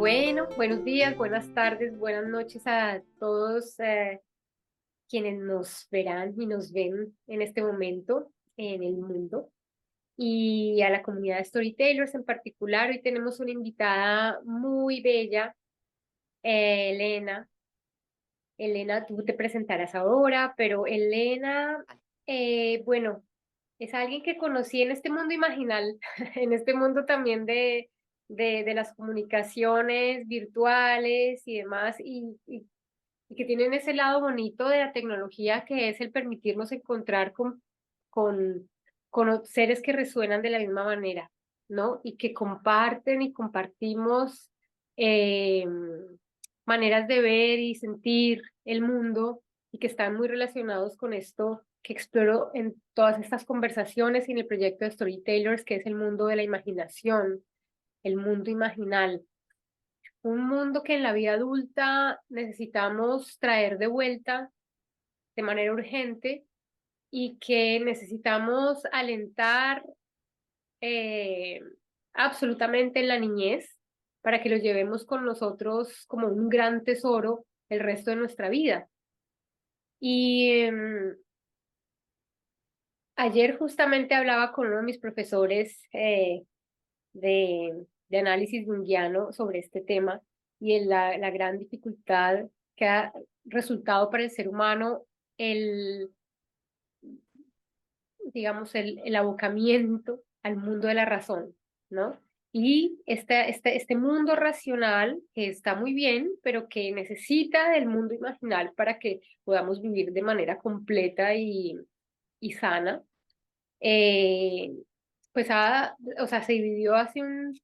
Bueno, buenos días, buenas tardes, buenas noches a todos quienes nos verán y nos ven en este momento en el mundo y a la comunidad de Storytellers en particular. Hoy tenemos una invitada muy bella, Elena. Elena, tú te presentarás ahora, pero Elena, bueno, es alguien que conocí en este mundo imaginal, en este mundo también de las comunicaciones virtuales y demás, y que tienen ese lado bonito de la tecnología que es el permitirnos encontrar con, con seres que resuenan de la misma manera, ¿no? Y que comparten y compartimos eh, maneras de ver y sentir el mundo y que están muy relacionados con esto que exploro en todas estas conversaciones y en el proyecto de Storytellers, que es el mundo de la imaginación, el mundo imaginal. Un mundo que en la vida adulta necesitamos traer de vuelta de manera urgente y que necesitamos alentar eh, absolutamente en la niñez para que lo llevemos con nosotros como un gran tesoro el resto de nuestra vida. Y ayer justamente hablaba con uno de mis profesores de análisis junguiano sobre este tema y en la gran dificultad que ha resultado para el ser humano el, digamos, el abocamiento al mundo de la razón, ¿no? Y este mundo racional que está muy bien, pero que necesita del mundo imaginal para que podamos vivir de manera completa y sana, eh, pues o sea, se dividió hace un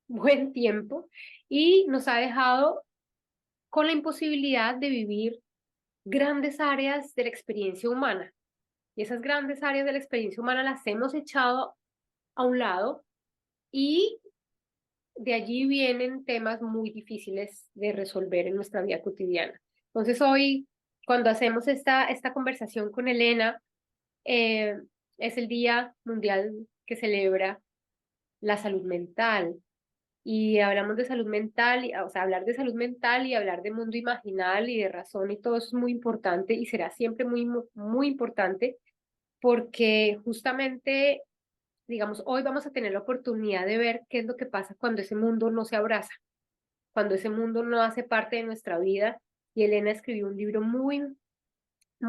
buen tiempo y nos ha dejado con la imposibilidad de vivir grandes áreas de la experiencia humana. Y esas grandes áreas de la experiencia humana las hemos echado a un lado y de allí vienen temas muy difíciles de resolver en nuestra vida cotidiana. Entonces hoy, cuando hacemos esta conversación con Elena, eh, es el Día Mundial que celebra la salud mental. Y hablamos de salud mental, o sea, hablar de salud mental y hablar de mundo imaginal y de razón y todo eso es muy importante y será siempre muy importante porque justamente, digamos, hoy vamos a tener la oportunidad de ver qué es lo que pasa cuando ese mundo no se abraza, cuando ese mundo no hace parte de nuestra vida. Y Elena escribió un libro muy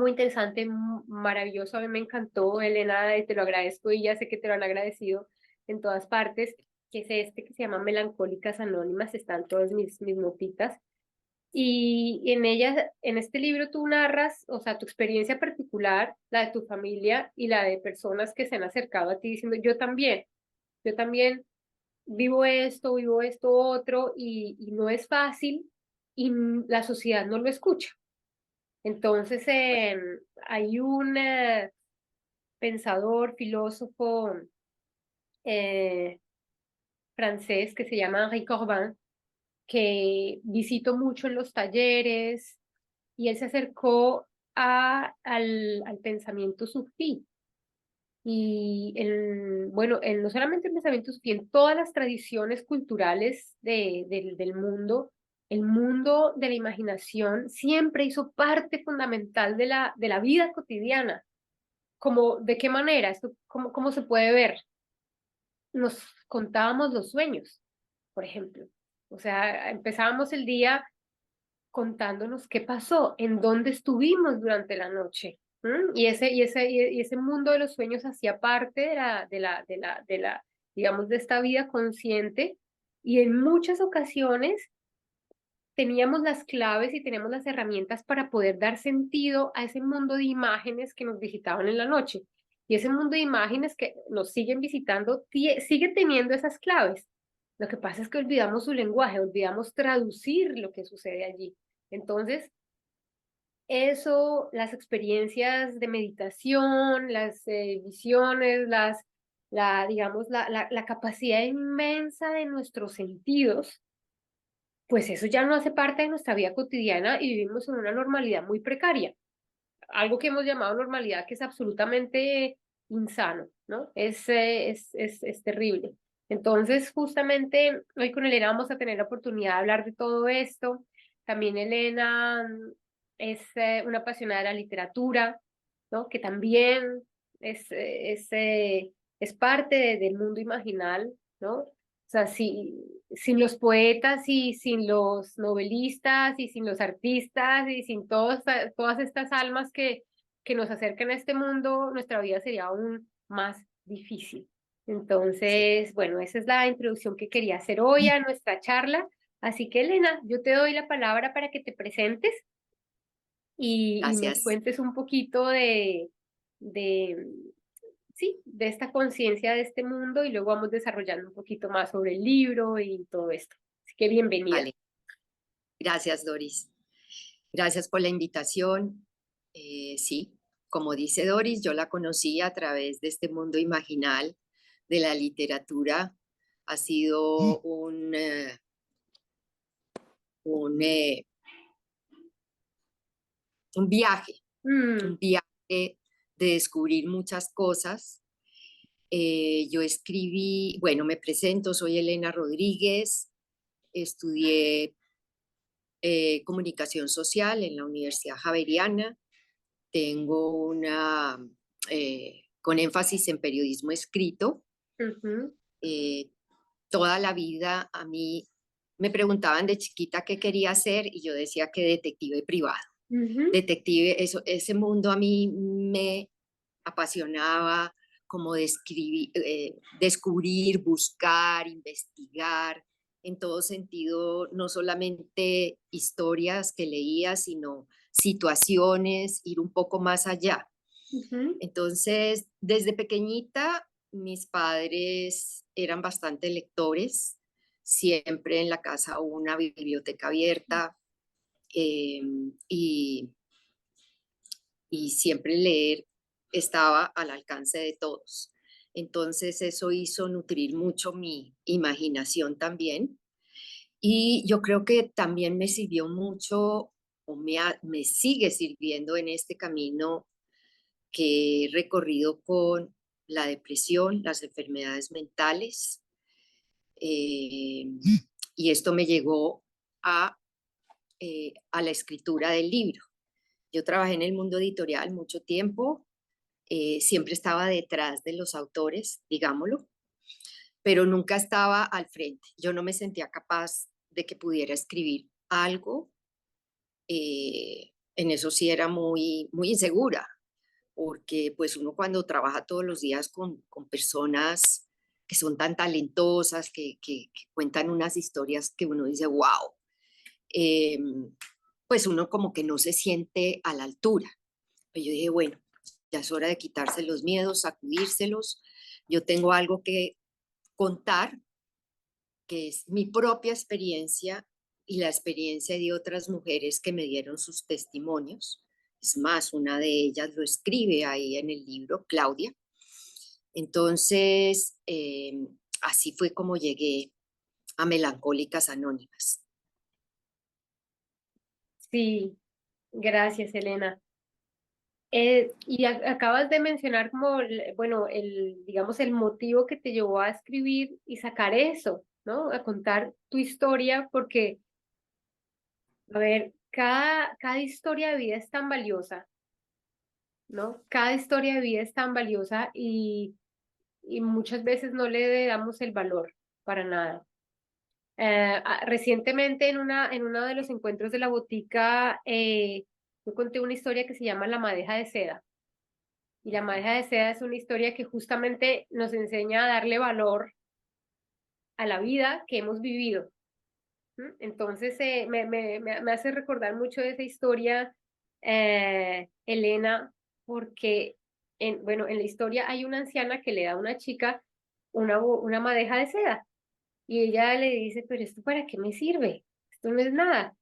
interesante, maravilloso, a mí me encantó, Elena, te lo agradezco y ya sé que te lo han agradecido en todas partes, que es este que se llama Melancólicas Anónimas, están todas mis notitas. Y en ella, en este libro tú narras, o sea, tu experiencia particular, la de tu familia y la de personas que se han acercado a ti diciendo, yo también vivo esto otro, y no es fácil y la sociedad no lo escucha. Entonces, hay un pensador, filósofo eh, francés que se llama Henri Corbin, que visito mucho en los talleres, y él se acercó al pensamiento sufí. Y bueno, no solamente el pensamiento sufí, en todas las tradiciones culturales del mundo, el mundo de la imaginación siempre hizo parte fundamental de la vida cotidiana. Como, ¿de qué manera? Esto, cómo se puede ver? Nos contábamos los sueños, por ejemplo. O sea, empezábamos el día contándonos qué pasó, en dónde estuvimos durante la noche. Y ese mundo de los sueños hacía parte digamos, de esta vida consciente. Y en muchas ocasiones teníamos las claves y teníamos las herramientas para poder dar sentido a ese mundo de imágenes que nos visitaban en la noche. Y ese mundo de imágenes que nos siguen visitando sigue teniendo esas claves. Lo que pasa es que olvidamos su lenguaje, olvidamos traducir lo que sucede allí. Entonces, eso, las experiencias de meditación, las visiones, digamos, la capacidad inmensa de nuestros sentidos, pues eso ya no hace parte de nuestra vida cotidiana y vivimos en una normalidad muy precaria, algo que hemos llamado normalidad que es absolutamente insano, ¿no? Es terrible. Entonces, justamente hoy con Elena vamos a tener la oportunidad de hablar de todo esto. También Elena es una apasionada de la literatura, ¿no? Que también es parte del mundo imaginal, ¿no? O sea, sin los poetas y sin los novelistas y sin los artistas y sin todas estas almas que nos acercan a este mundo, nuestra vida sería aún más difícil. Sí, Entonces, bueno, esa es la introducción que quería hacer hoy a nuestra charla. Así que, Elena, yo te doy la palabra para que te presentes y nos gracias. cuentes un poquito de, sí, de esta conciencia de este mundo y luego vamos desarrollando un poquito más sobre el libro y todo esto. Así que bienvenida. Vale, gracias, Doris. Gracias por la invitación. Sí, como dice Doris, yo la conocí a través de este mundo imaginal de la literatura. Ha sido un, eh, un viaje, Mm, un viaje de descubrir muchas cosas. Yo escribí, bueno, me presento, soy Elena Rodríguez, estudié comunicación social en la Universidad Javeriana. Tengo con énfasis en periodismo escrito. ujú, Eh, Toda la vida a mí me preguntaban de chiquita qué quería hacer y yo decía que detective privado. ujú, Detective, ese mundo a mí me apasionaba, como descubrir, buscar, investigar, en todo sentido, no solamente historias que leía, sino situaciones, ir un poco más allá. ujú, Entonces, desde pequeñita, mis padres eran bastante lectores, siempre en la casa hubo una biblioteca abierta, eh, y, y siempre leer estaba al alcance de todos. Entonces eso hizo nutrir mucho mi imaginación también. Y yo creo que también me sirvió mucho o me sigue sirviendo en este camino que he recorrido con la depresión, las enfermedades mentales. eh, y esto me llegó a la escritura del libro. Yo trabajé en el mundo editorial mucho tiempo, siempre estaba detrás de los autores, digámoslo, pero nunca estaba al frente. Yo no me sentía capaz de que pudiera escribir algo. En eso sí era muy, muy insegura, porque pues uno cuando trabaja todos los días con personas que son tan talentosas, que cuentan unas historias que uno dice, wow, eh, pues uno como que no se siente a la altura. Pero yo dije, bueno, ya es hora de quitarse los miedos, sacudírselos. Yo tengo algo que contar, que es mi propia experiencia y la experiencia de otras mujeres que me dieron sus testimonios. Es más, una de ellas lo escribe ahí en el libro, Claudia. Entonces, así fue como llegué a Melancólicas Anónimas. sí, gracias, Elena. Acabas de mencionar como, bueno, digamos, el motivo que te llevó a escribir y sacar eso, ¿no? A contar tu historia, porque, a ver, cada historia de vida es tan valiosa, ¿no? Cada historia de vida es tan valiosa y muchas veces no le damos el valor para nada. Recientemente en uno de los encuentros de la botica, yo conté una historia que se llama La madeja de seda. Y la madeja de seda es una historia que justamente nos enseña a darle valor a la vida que hemos vivido. ¿M? Entonces, me hace recordar mucho de esa historia, Elena, porque, bueno, en la historia hay una anciana que le da a una chica una madeja de seda y ella le dice, pero ¿esto para qué me sirve? Esto no es nada.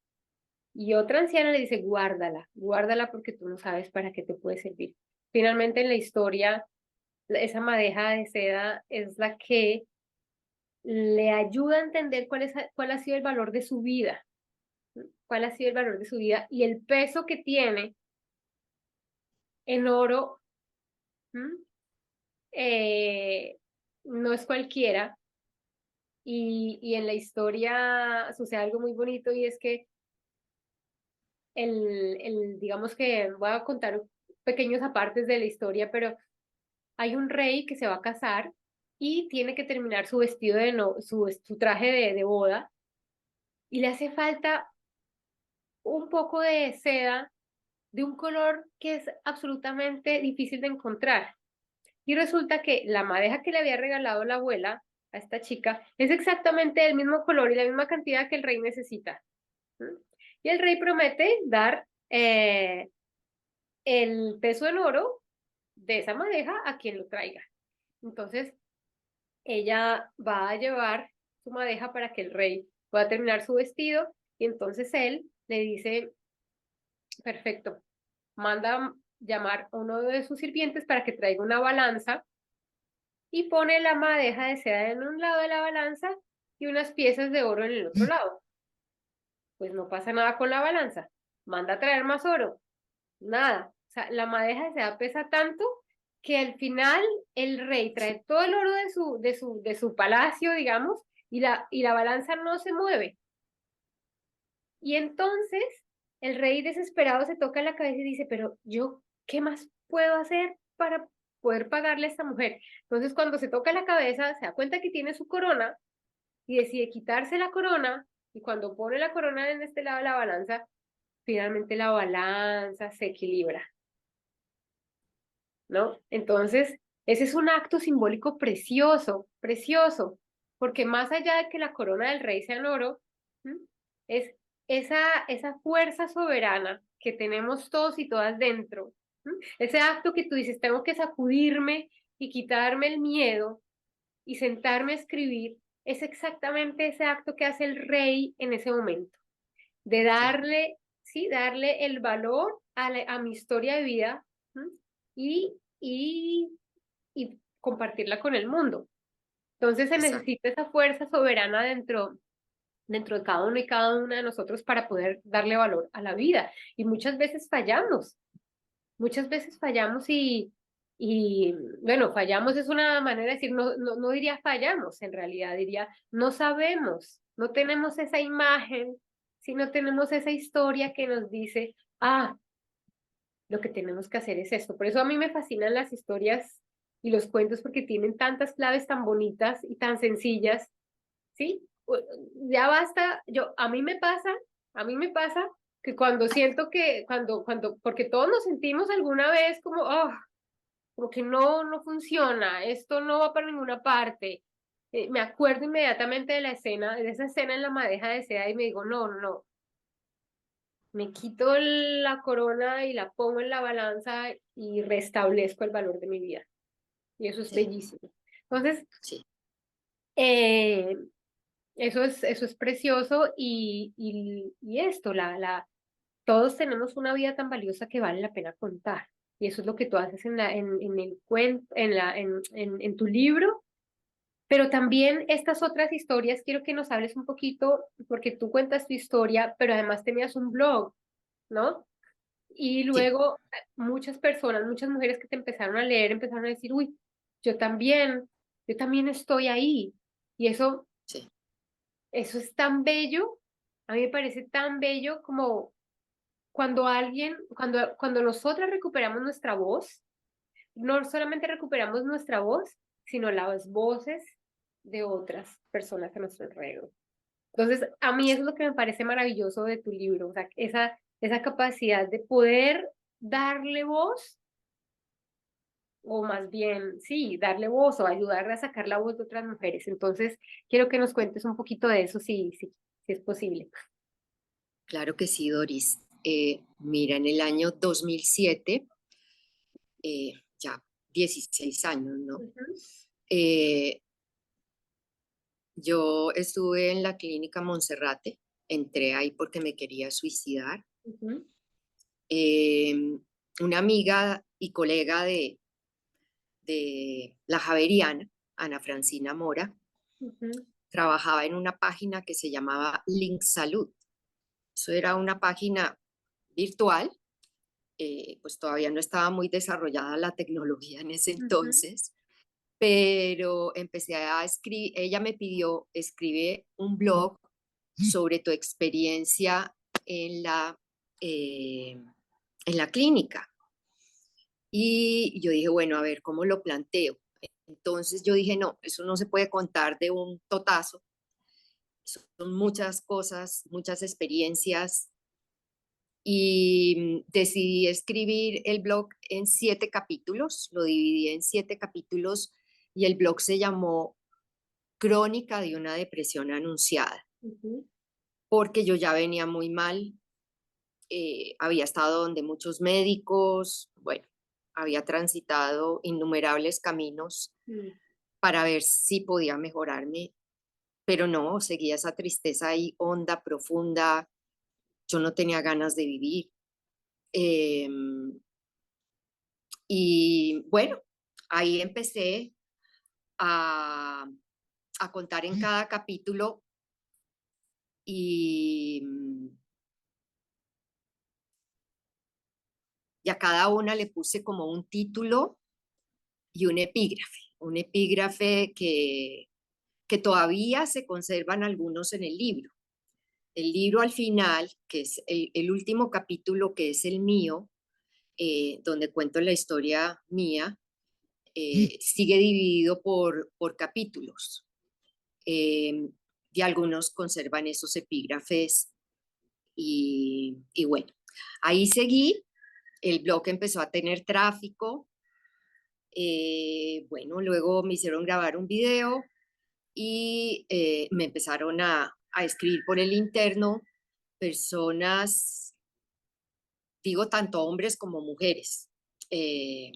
Y otra anciana le dice, guárdala, guárdala porque tú no sabes para qué te puede servir. Finalmente en la historia esa madeja de seda es la que le ayuda a entender cuál ha sido el valor de su vida, ¿no? Cuál ha sido el valor de su vida y el peso que tiene en oro. ¿M? Eh, no es cualquiera. y en la historia sucede algo muy bonito y es que digamos que voy a contar pequeños apartes de la historia, pero hay un rey que se va a casar y tiene que terminar su vestido de no, su traje de boda y le hace falta un poco de seda de un color que es absolutamente difícil de encontrar. Y resulta que la madeja que le había regalado la abuela a esta chica es exactamente el mismo color y la misma cantidad que el rey necesita. ¿Mm? Y el rey promete dar el peso en oro de esa madeja a quien lo traiga. Entonces, ella va a llevar su madeja para que el rey pueda terminar su vestido y entonces él le dice, perfecto, manda llamar a uno de sus sirvientes para que traiga una balanza y pone la madeja de seda en un lado de la balanza y unas piezas de oro en el otro lado. Pues no pasa nada con la balanza. Manda a traer más oro. Nada. O sea, la madeja de seda pesa tanto que al final el rey trae todo el oro de su palacio, digamos, y la balanza no se mueve. Y entonces el rey desesperado se toca la cabeza y dice, pero yo, ¿qué más puedo hacer para poder pagarle a esta mujer? Entonces cuando se toca la cabeza, se da cuenta que tiene su corona y decide quitarse la corona y cuando pone la corona en este lado de la balanza, finalmente la balanza se equilibra, ¿no? Entonces, ese es un acto simbólico precioso, precioso, porque más allá de que la corona del rey sea en oro, ¿m? Es esa fuerza soberana que tenemos todos y todas dentro, ¿m? Ese acto que tú dices, tengo que sacudirme y quitarme el miedo y sentarme a escribir, es exactamente ese acto que hace el rey en ese momento, de Sí, darle, sí, darle el valor a mi historia de vida, ¿m? y, y, y compartirla con el mundo. Entonces se exacto. necesita esa fuerza soberana dentro de cada uno y cada una de nosotros para poder darle valor a la vida. Y muchas veces fallamos y bueno, fallamos es una manera de decir, no, no, no diría fallamos, en realidad diría, no sabemos, no tenemos esa imagen, si no tenemos esa historia que nos dice, ah, lo que tenemos que hacer es esto. Por eso a mí me fascinan las historias y los cuentos porque tienen tantas claves tan bonitas y tan sencillas, ¿sí? Ya basta, a mí me pasa que cuando siento que, porque todos nos sentimos alguna vez como, oh, como que no, no funciona, esto no va para ninguna parte. Me acuerdo inmediatamente de la escena, de esa escena en la madeja de seda y me digo, no, no, no, me quito la corona y la pongo en la balanza y restablezco el valor de mi vida. Y eso es Sí, bellísimo. Entonces, sí, eh, eso es precioso y esto, todos tenemos una vida tan valiosa que vale la pena contar. Y eso es lo que tú haces en el cuento, en tu libro. Pero también estas otras historias, quiero que nos hables un poquito, porque tú cuentas tu historia, pero además tenías un blog, ¿no? Y sí, luego muchas personas, muchas mujeres que te empezaron a leer, empezaron a decir, uy, yo también estoy ahí. Y sí. eso es tan bello, a mí me parece tan bello como cuando nosotras recuperamos nuestra voz, no solamente recuperamos nuestra voz, sino las voces de otras personas a nuestro alrededor. Entonces, a mí eso es lo que me parece maravilloso de tu libro, o sea, esa capacidad de poder darle voz, o más bien, sí, darle voz o ayudarle a sacar la voz de otras mujeres. Entonces, quiero que nos cuentes un poquito de eso, si es posible. Claro que sí, Doris. Mira, en el año 2007, ya 16 años, ¿no? Ujú, Eh, yo estuve en la clínica Monserrate, entré ahí porque me quería suicidar. ujú, Eh, una amiga y colega de la Javeriana, Ana Francina Mora, ujú, trabajaba en una página que se llamaba Link Salud. Eso era una página virtual, pues todavía no estaba muy desarrollada la tecnología en ese ujú, entonces, pero empecé a escribir, ella me pidió, escribe un blog sobre tu experiencia en eh, en la clínica. Y yo dije, bueno, a ver, ¿cómo lo planteo? Entonces yo dije, no, eso no se puede contar de un totazo. Son muchas cosas, muchas experiencias. Y decidí escribir el blog en 7 capítulos, lo dividí en 7 capítulos y el blog se llamó Crónica de una depresión anunciada, Ujú. porque yo ya venía muy mal, había estado donde muchos médicos, bueno, había transitado innumerables caminos Mm. para ver si podía mejorarme, pero no, seguía esa tristeza ahí honda, profunda, yo no tenía ganas de vivir. Em, y bueno, ahí empecé a, a contar en cada capítulo y, y a cada una le puse como un título y un epígrafe que todavía se conservan algunos en el libro. El libro al final, que es el último capítulo, que es el mío, donde cuento la historia mía, sigue dividido por capítulos. Eh, y algunos conservan esos epígrafes y bueno, ahí seguí, el blog empezó a tener tráfico, bueno, luego me hicieron grabar un video y me empezaron a escribir por el interno personas, digo, tanto hombres como mujeres, eh,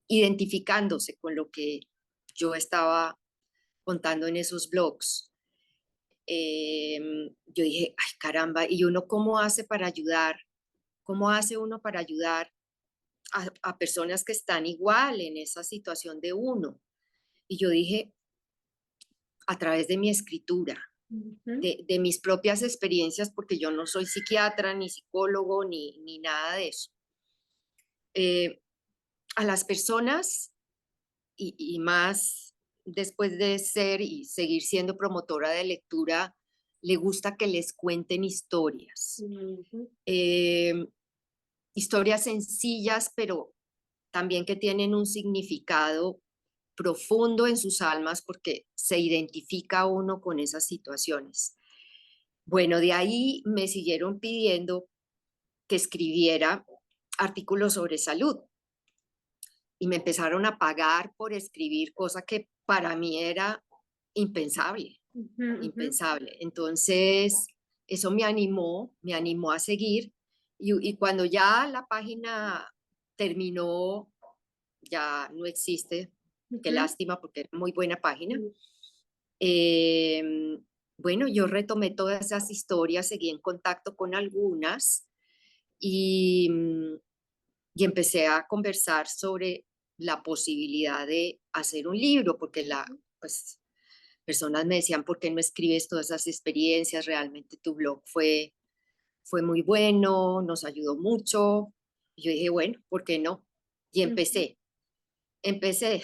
identificándose con lo que yo estaba contando en esos blogs. Yo dije, ay caramba, ¿y uno cómo hace para ayudar? ¿Cómo hace uno para ayudar a personas que están igual en esa situación de uno? Y yo dije, a través de mi escritura, Ujú. de mis propias experiencias, porque yo no soy psiquiatra, ni psicólogo, ni nada de eso. Eh, a las personas, y más después de ser y seguir siendo promotora de lectura, le gusta que les cuenten historias. Ujú. Eh, Historias sencillas, pero también que tienen un significado profundo en sus almas porque se identifica uno con esas situaciones. Bueno, de ahí me siguieron pidiendo que escribiera artículos sobre salud y me empezaron a pagar por escribir, cosa que para mí era impensable, Ujú. Ujú. impensable. Entonces, eso me animó a seguir y cuando ya la página terminó, ya no existe, qué Ujú. lástima porque era muy buena página. Sí. Eh, bueno, yo retomé todas esas historias, seguí en contacto con algunas y, y empecé a conversar sobre la posibilidad de hacer un libro, porque pues, personas me decían, ¿por qué no escribes todas esas experiencias? Realmente tu blog fue muy bueno, nos ayudó mucho. Y yo dije, bueno, ¿por qué no? Y Ujú. empecé.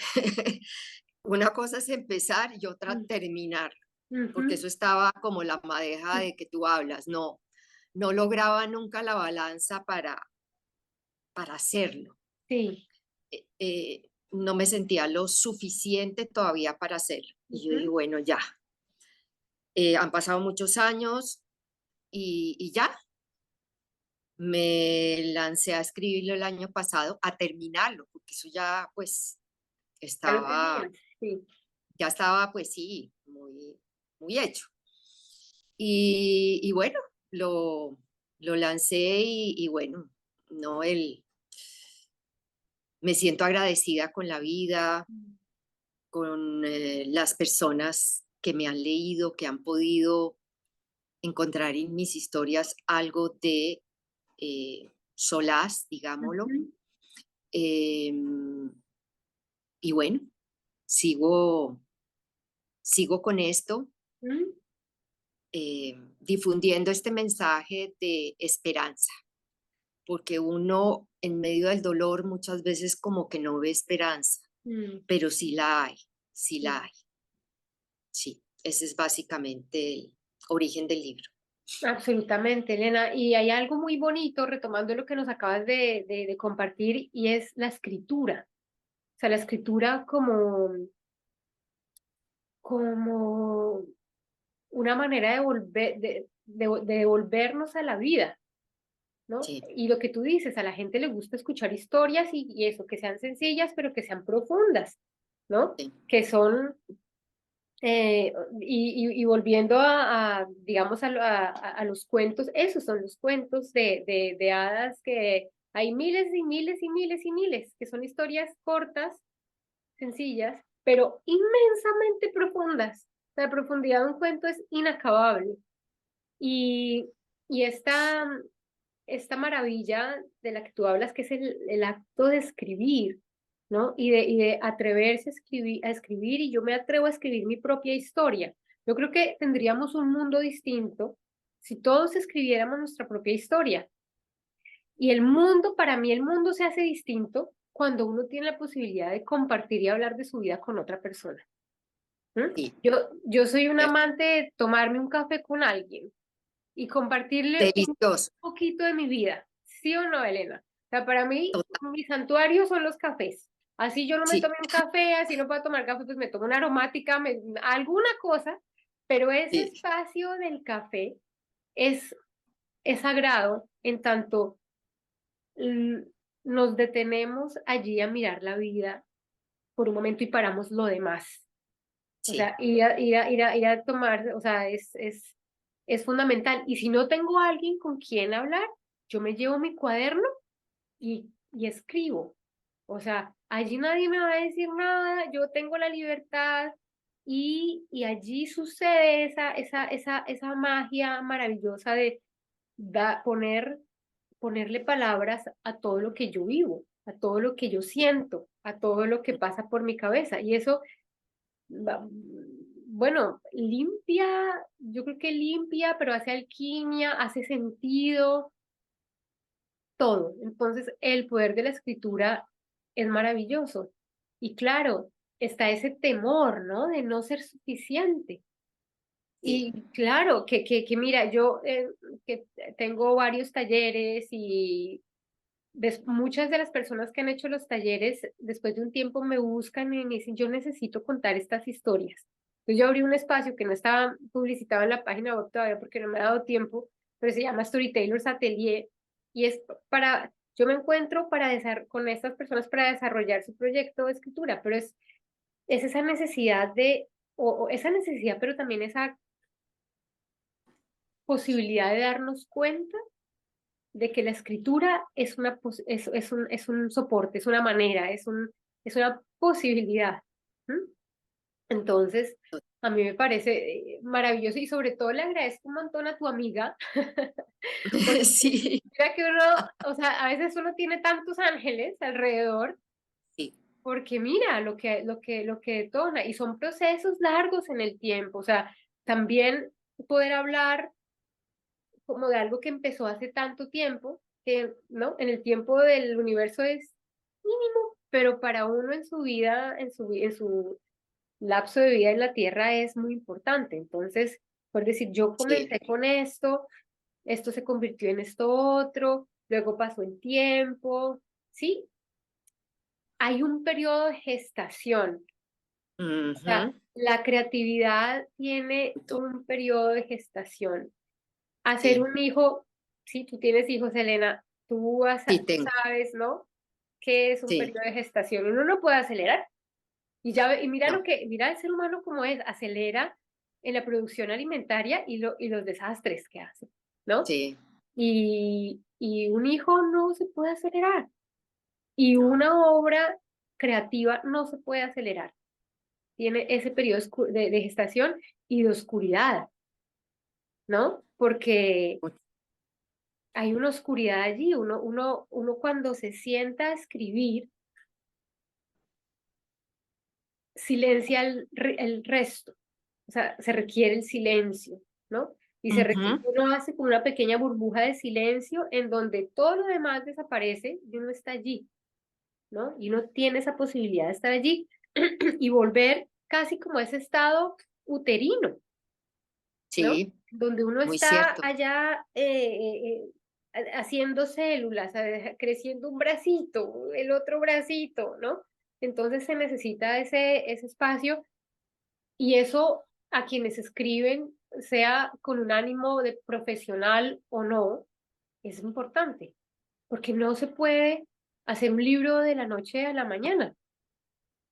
Una cosa es empezar y otra terminar, porque Ujú. eso estaba como la madeja de que tú hablas, no, no lograba nunca la balanza para hacerlo. Sí. No me sentía lo suficiente todavía para hacerlo. Y yo dije, Ujú. bueno, ya, han pasado muchos años y ya, me lancé a escribirlo el año pasado, a terminarlo, porque eso ya pues Ya lo estaba, tenías. Sí. ya estaba pues sí, muy hecho. Y bueno, lo, lo lancé y bueno, no, me siento agradecida con la vida, con las personas que me han leído, que han podido encontrar en mis historias algo de solaz, digámoslo. Ujú. Em, y bueno, sigo, sigo con esto, Ujú. difundiendo este mensaje de esperanza, porque uno en medio del dolor muchas veces como que no ve esperanza. Mm. pero sí la hay, sí la Sí. hay. Sí, ese es básicamente el origen del libro. Absolutamente, Elena. Y hay algo muy bonito, retomando lo que nos acabas de compartir, y es la escritura. O sea, la escritura como una manera de de devolvernos a la vida, ¿no? Sí, Y lo que tú dices, a la gente le gusta escuchar historias y eso, que sean sencillas, pero que sean profundas, ¿no? sí, Que son, y volviendo digamos, a los cuentos, esos son los cuentos de hadas que hay miles y miles y miles y miles, que son historias cortas, sencillas, pero inmensamente profundas. La profundidad de un cuento es inacabable. Y, y esta maravilla de la que tú hablas, que es el acto de escribir, ¿no? Y de atreverse a escribir, y yo me atrevo a escribir mi propia historia. Yo creo que tendríamos un mundo distinto si todos escribiéramos nuestra propia historia. Y el mundo, para mí, el mundo se hace distinto cuando uno tiene la posibilidad de compartir y hablar de su vida con otra persona. ¿Mm? sí, Yo soy un cierto. amante de tomarme un café con alguien y compartirle un Delicioso. poquito de mi vida, ¿sí o no, Elena? O sea, para mí, Total, mi santuario son los cafés. Así yo no me sí, tome un café, así no puedo tomar café, pues me tomo una aromática, alguna cosa, pero ese sí, espacio del café es, es sagrado en tanto mm, nos detenemos allí a mirar la vida por un momento y paramos lo demás. O sí, sea, ir a tomar, o sea, es fundamental. Y si no tengo a alguien con quien hablar, yo me llevo mi cuaderno y escribo. O sea, allí nadie me va a decir nada, yo tengo la libertad y allí sucede esa magia maravillosa de ponerle palabras a todo lo que yo vivo, a todo lo que yo siento, a todo lo que pasa por mi cabeza. Y eso bueno, limpia, yo creo que limpia, pero hace alquimia, hace sentido, todo. Entonces, el poder de la escritura es maravilloso. Y claro, está ese temor, ¿no? De no ser suficiente. sí, Y claro, que mira, yo que tengo varios talleres y muchas de las personas que han hecho los talleres, después de un tiempo me buscan y me dicen, yo necesito contar estas historias. Entonces yo abrí un espacio que no estaba publicitado en la página web todavía porque no me ha dado tiempo, pero se llama Storytellers Atelier y es yo me encuentro con estas personas para desarrollar su proyecto de escritura, pero es esa necesidad o esa necesidad, pero también esa posibilidad de darnos cuenta de que la escritura es un soporte, es una manera, es una posibilidad. ¿M? Entonces, a mí me parece maravilloso y sobre todo le agradezco un montón a tu amiga, porque sí, mira que uno, o sea, a veces uno tiene tantos ángeles alrededor, sí, porque mira lo que detona y son procesos largos en el tiempo, o sea, también poder hablar como de algo que empezó hace tanto tiempo, que, ¿no? En el tiempo del universo es mínimo, pero para uno en su vida, en su lapso de vida en la Tierra es muy importante. Entonces, por decir, yo sí. comencé con esto se convirtió en esto otro, luego pasó el tiempo, ¿sí? Hay un periodo de gestación. O sea, Ujú. la creatividad tiene To- un periodo de gestación. Hacer Sí, un hijo, si tú tienes hijos, Elena, sí tú tengo, sabes, ¿no? ¿Qué es un sí, periodo de gestación? Uno no puede acelerar. Y mira no, mira el ser humano como es, acelera en la producción alimentaria y los desastres que hace, ¿no? sí, Y un hijo no se puede acelerar. Y no, una obra creativa no se puede acelerar. Tiene ese periodo de gestación y de oscuridad, ¿no? Porque mucho, hay una oscuridad allí. Uno cuando se sienta a escribir, silencia el resto. O sea, se requiere el silencio, ¿no? Y ujú, uno hace como una pequeña burbuja de silencio en donde todo lo demás desaparece y uno está allí. ¿no? Y uno tiene esa posibilidad de estar allí y volver casi como a ese estado uterino, ¿no? Sí, Donde uno muy está cierto. allá haciendo células, creciendo un bracito, el otro bracito, ¿no? Entonces se necesita ese espacio y eso a quienes escriben, sea con un ánimo de profesional o no, es importante, porque no se puede hacer un libro de la noche a la mañana.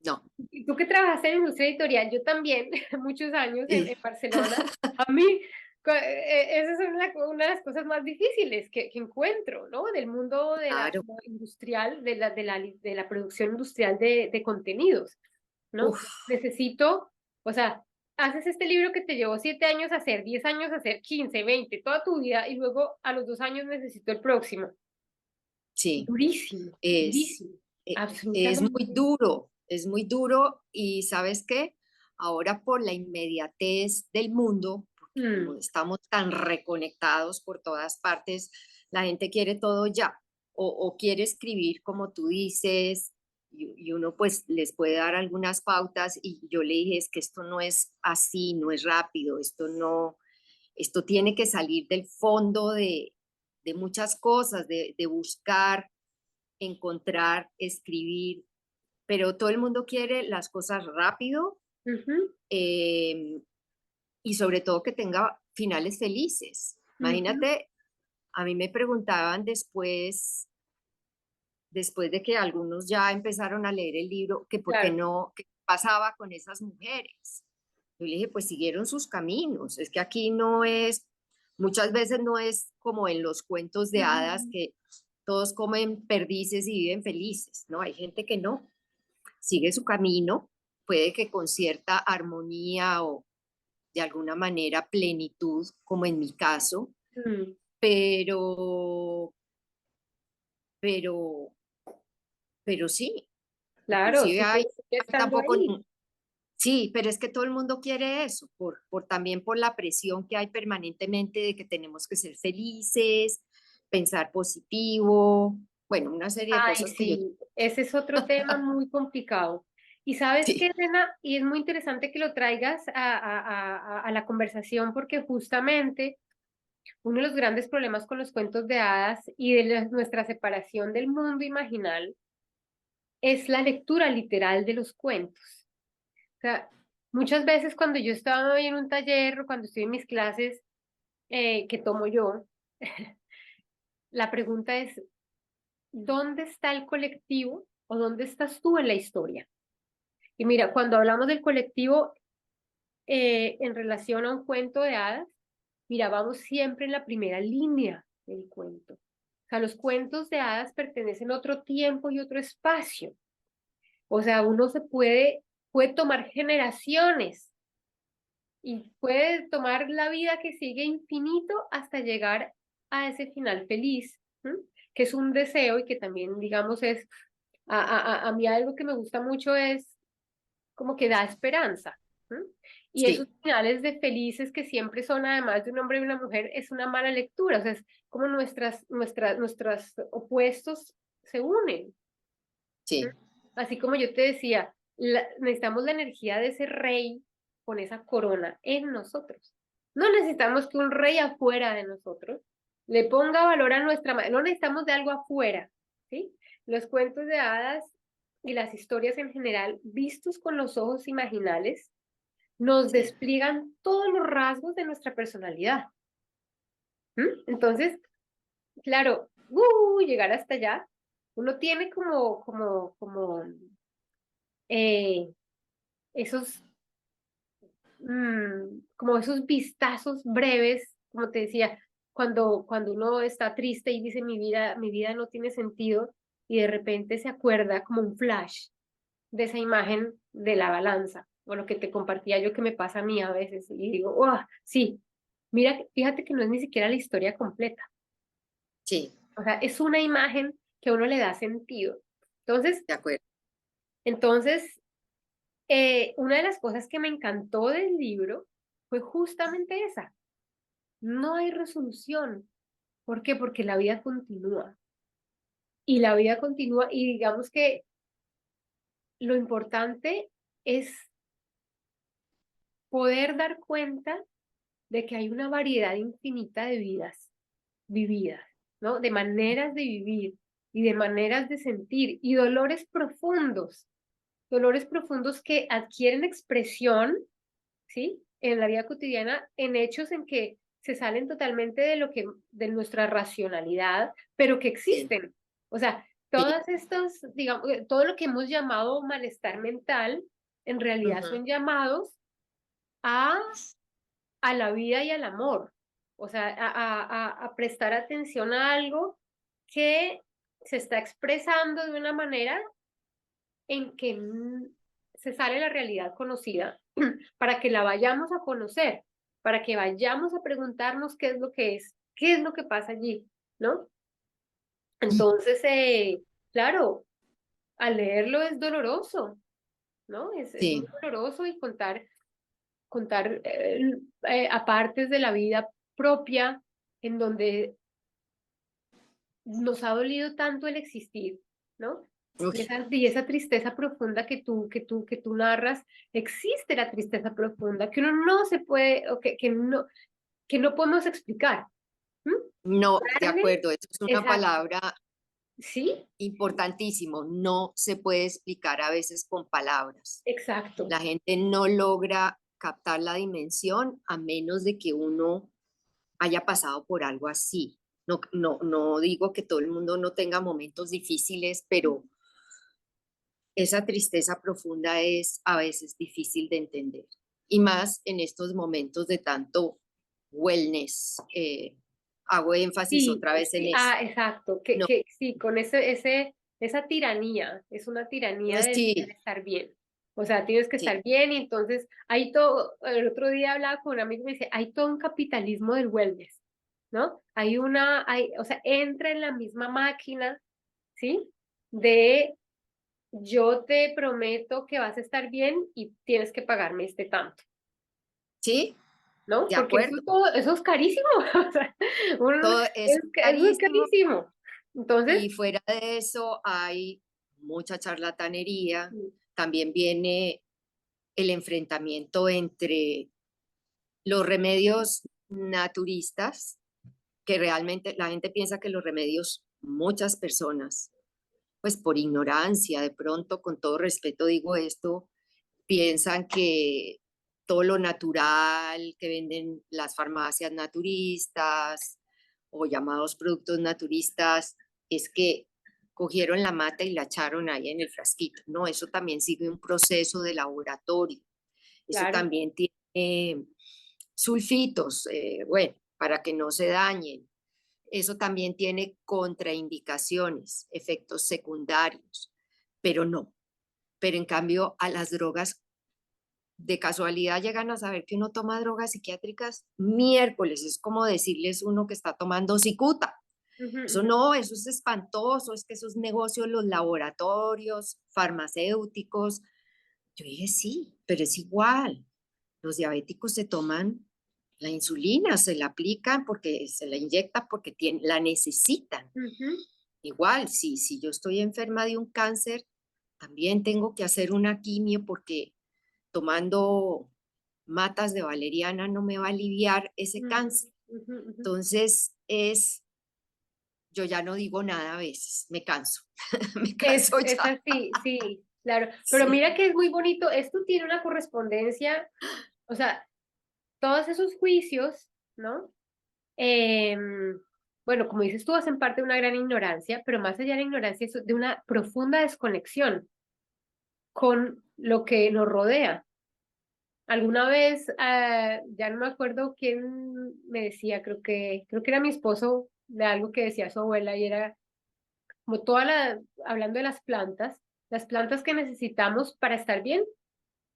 No. Y tú que trabajaste en industria editorial, yo también, muchos años Sí, en Barcelona, a mí, esa es una de las cosas más difíciles que encuentro, ¿no? Del mundo de la claro. como industrial, de la producción industrial de contenidos, ¿no? Uf, Necesito, o sea, haces este libro que te llevó 7 años hacer, 10 años hacer, 15, 20, toda tu vida, y luego a los 2 años necesito el próximo. sí, Durísimo, es, durísimo, es absolutamente. es muy duro y ¿sabes qué? Ahora por la inmediatez del mundo, porque como Mm, estamos tan reconectados por todas partes, la gente quiere todo ya o quiere escribir como tú dices y uno pues les puede dar algunas pautas y yo le dije es que esto no es así, no es rápido, esto no, esto tiene que salir del fondo de muchas cosas, de buscar, encontrar, escribir, pero todo el mundo quiere las cosas rápido ujú, eh, y sobre todo que tenga finales felices. ujú. Imagínate, a mí me preguntaban después de que algunos ya empezaron a leer el libro, que por qué Claro. no, qué pasaba con esas mujeres. Yo le dije, pues siguieron sus caminos. Es que aquí no es, muchas veces no es como en los cuentos de hadas Ujú. que todos comen perdices y viven felices, ¿no? Hay gente que no, sigue su camino, puede que con cierta armonía o de alguna manera plenitud, como en mi caso, Mm, pero, pero, pero sí, claro, inclusive sigue, hay sigue estando tampoco, ahí. sí, pero es que todo el mundo quiere eso, también por la presión que hay permanentemente de que tenemos que ser felices, pensar positivo, bueno, una serie de Ay, cosas que yo, sí, ese es otro tema muy complicado. Y sabes qué, sí, Elena, y es muy interesante que lo traigas a la conversación porque justamente uno de los grandes problemas con los cuentos de hadas y de nuestra separación del mundo imaginal es la lectura literal de los cuentos. O sea, muchas veces cuando yo estaba hoy en un taller o cuando estoy en mis clases que tomo yo, la pregunta es, ¿dónde está el colectivo o dónde estás tú en la historia? Y mira, cuando hablamos del colectivo en relación a un cuento de hadas, mira, vamos siempre en la primera línea del cuento. O sea, los cuentos de hadas pertenecen a otro tiempo y otro espacio. O sea, uno puede tomar generaciones y puede tomar la vida que sigue infinito hasta llegar a ese final feliz, ¿m? Que es un deseo y que también, digamos, es, a mí algo que me gusta mucho es como que da esperanza. ¿M? Y esos sí, finales de felices que siempre son, además de un hombre y una mujer, es una mala lectura, o sea, es como nuestros opuestos se unen. ¿M? sí, Así como yo te decía, necesitamos la energía de ese rey con esa corona en nosotros. No necesitamos que un rey afuera de nosotros le ponga valor a nuestra madre, no necesitamos de algo afuera, ¿sí? Los cuentos de hadas y las historias en general, vistos con los ojos imaginales, nos sí, despliegan todos los rasgos de nuestra personalidad. Entonces, claro, llegar hasta allá, uno tiene como eh, esos, como esos vistazos breves, como te decía, cuando uno está triste y dice mi vida no tiene sentido, y de repente se acuerda como un flash de esa imagen de la balanza, o lo que te compartía yo que me pasa a mí a veces, y digo, oh, sí, mira, fíjate que no es ni siquiera la historia completa, sí, o sea, es una imagen que a uno le da sentido. Entonces, de acuerdo. entonces, una de las cosas que me encantó del libro fue justamente esa. No hay resolución. ¿Por qué? Porque la vida continúa. y la vida continúa y digamos que lo importante es poder dar cuenta de que hay una variedad infinita de vidas vividas, ¿no? De maneras de vivir y de maneras de sentir y dolores profundos que adquieren expresión, ¿sí? En la vida cotidiana, en hechos en que se salen totalmente de lo que, de nuestra racionalidad, pero que Sí, existen. O sea, sí. todas estas, digamos, todo lo que hemos llamado malestar mental, en realidad Ujú. son llamados a, a la vida y al amor. O sea, a prestar atención a algo que se está expresando de una manera en que se sale la realidad conocida para que la vayamos a conocer, para que vayamos a preguntarnos qué es lo que es, qué es lo que pasa allí, ¿no? Entonces, claro, al leerlo es doloroso, ¿no? Es muy Sí, doloroso y contar a partes de la vida propia en donde nos ha dolido tanto el existir, ¿no? uy, Y esa tristeza profunda que tú narras, existe la tristeza profunda, que uno no se puede, o que no podemos explicar. ¿M? no, de Carne, acuerdo, eso es una exacto, palabra sí, importantísimo, no se puede explicar a veces con palabras. exacto. La gente no logra captar la dimensión a menos de que uno haya pasado por algo así. No, no, no digo que todo el mundo no tenga momentos difíciles, pero esa tristeza profunda es a veces difícil de entender. Y más en estos momentos de tanto wellness. Hago énfasis Sí, otra vez en sí, eso. exacto, No, que sí, con esa tiranía, es una tiranía del sí, estar bien. O sea, tienes que sí, estar bien y entonces hay todo, el otro día hablaba con un amigo y me dice, hay todo un capitalismo del wellness, ¿no? O sea, entra en la misma máquina, ¿sí? De yo te prometo que vas a estar bien y tienes que pagarme este tanto. sí, ¿No? de Porque acuerdo. eso es carísimo, o sea, Todo eso es eso es carísimo. carísimo. Entonces, Y fuera de eso hay mucha charlatanería. mm, También viene el enfrentamiento entre los remedios naturistas, que realmente la gente piensa que los remedios, muchas personas, pues por ignorancia, de pronto, con todo respeto digo esto, piensan que todo lo natural que venden las farmacias naturistas o llamados productos naturistas es que cogieron la mata y la echaron ahí en el frasquito. No, eso también sigue un proceso de laboratorio. Eso claro, también tiene sulfitos, bueno, para que no se dañen. Eso también tiene contraindicaciones, efectos secundarios, pero no. Pero en cambio, a las drogas, de casualidad llegan a saber que uno toma drogas psiquiátricas miércoles. Es como decirles uno que está tomando cicuta. ujú, Eso ujú, no, eso es espantoso, es que esos negocios, los laboratorios farmacéuticos. Yo dije, sí, pero es igual. Los diabéticos se toman la insulina, se la aplican porque se la inyectan porque la necesitan. ujú. Igual, si yo estoy enferma de un cáncer, también tengo que hacer una quimio porque tomando matas de valeriana no me va a aliviar ese Ujú, cáncer. ujú, ujú. Entonces, yo ya no digo nada a veces, me canso, me Es, canso es ya. así, sí, claro. Pero Sí, mira que es muy bonito, esto tiene una correspondencia, o sea, todos esos juicios, ¿no? Bueno, como dices tú, hacen parte de una gran ignorancia, pero más allá de la ignorancia, es de una profunda desconexión con lo que nos rodea. Alguna vez, ya no me acuerdo quién me decía, creo que era mi esposo, de algo que decía su abuela, y era como hablando de las plantas que necesitamos para estar bien,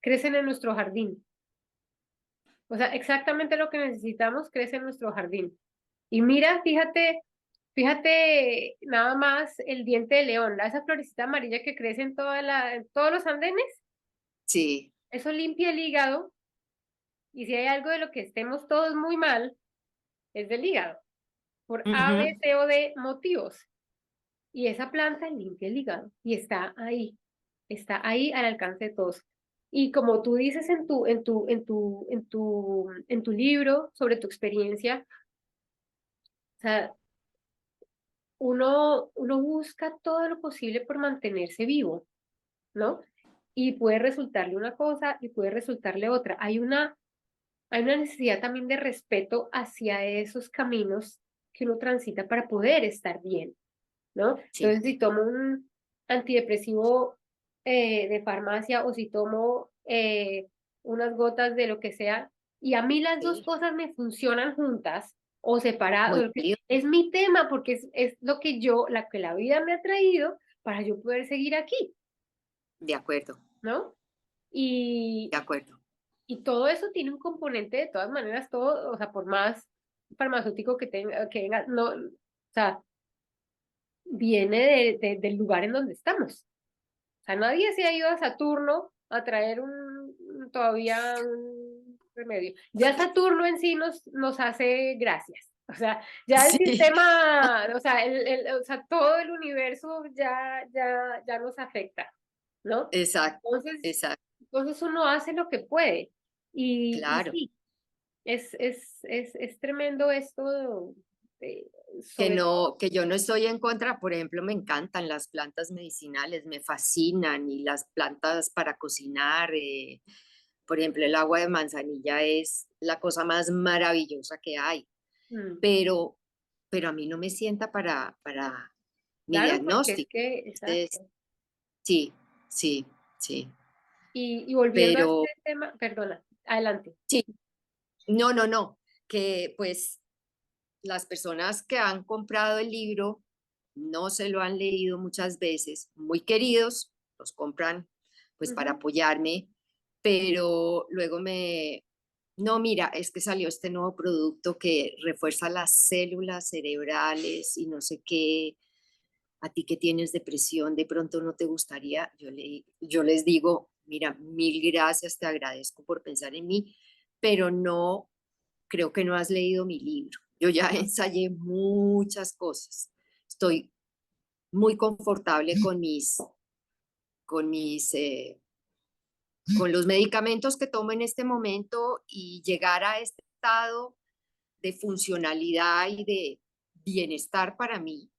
crecen en nuestro jardín. O sea, exactamente lo que necesitamos crece en nuestro jardín. Y mira, fíjate nada más el diente de león, esa florecita amarilla que crece en todos los andenes, sí. eso limpia el hígado, y si hay algo de lo que estemos todos muy mal, es del hígado, por A, Ujú. B, C o D motivos. y esa planta limpia el hígado y está ahí al alcance de todos. Y como tú dices en tu libro sobre tu experiencia, o sea, uno busca todo lo posible por mantenerse vivo, ¿no? Y puede resultarle una cosa y puede resultarle otra. Hay una necesidad también de respeto hacia esos caminos que uno transita para poder estar bien, ¿no? Sí, Entonces, si tomo un antidepresivo de farmacia o si tomo unas gotas de lo que sea, y a mí las dos sí, cosas me funcionan juntas o muy separadas, válido. es mi tema porque es lo que la que la vida me ha traído para yo poder seguir aquí, ¿no? De Y, acuerdo. y todo eso tiene un componente de todas maneras, todo, o sea, por más farmacéutico que tenga, que venga, no, o sea, viene del lugar en donde estamos. O sea, nadie se ha ido a Saturno a traer todavía un remedio. Ya Saturno en sí nos hace gracias. O sea, ya el Sí, sistema, o sea, o sea, todo el universo ya nos afecta, ¿no? exacto, Entonces, exacto, entonces uno hace lo que puede. Y claro. sí, es tremendo esto, Que sobre no, todo. que yo no estoy en contra, por ejemplo, me encantan las plantas medicinales, me fascinan y las plantas para cocinar, por ejemplo, el agua de manzanilla es la cosa más maravillosa que hay, Mm, pero, pero a mí no me sienta para mi claro, porque es diagnóstico. que, Entonces, exacto. sí, sí, sí, Y volviendo a este pero tema, perdona, adelante. sí, no, que pues las personas que han comprado el libro no se lo han leído muchas veces, muy queridos, los compran pues para Ujú. apoyarme, pero luego no, mira, es que salió este nuevo producto que refuerza las células cerebrales y no sé qué, a ti que tienes depresión, de pronto no te gustaría, yo les digo, mira, mil gracias, te agradezco por pensar en mí, pero no, creo que no has leído mi libro. Yo ya ensayé muchas cosas. Estoy muy confortable con mis, con los medicamentos que tomo en este momento y llegar a este estado de funcionalidad y de bienestar para mí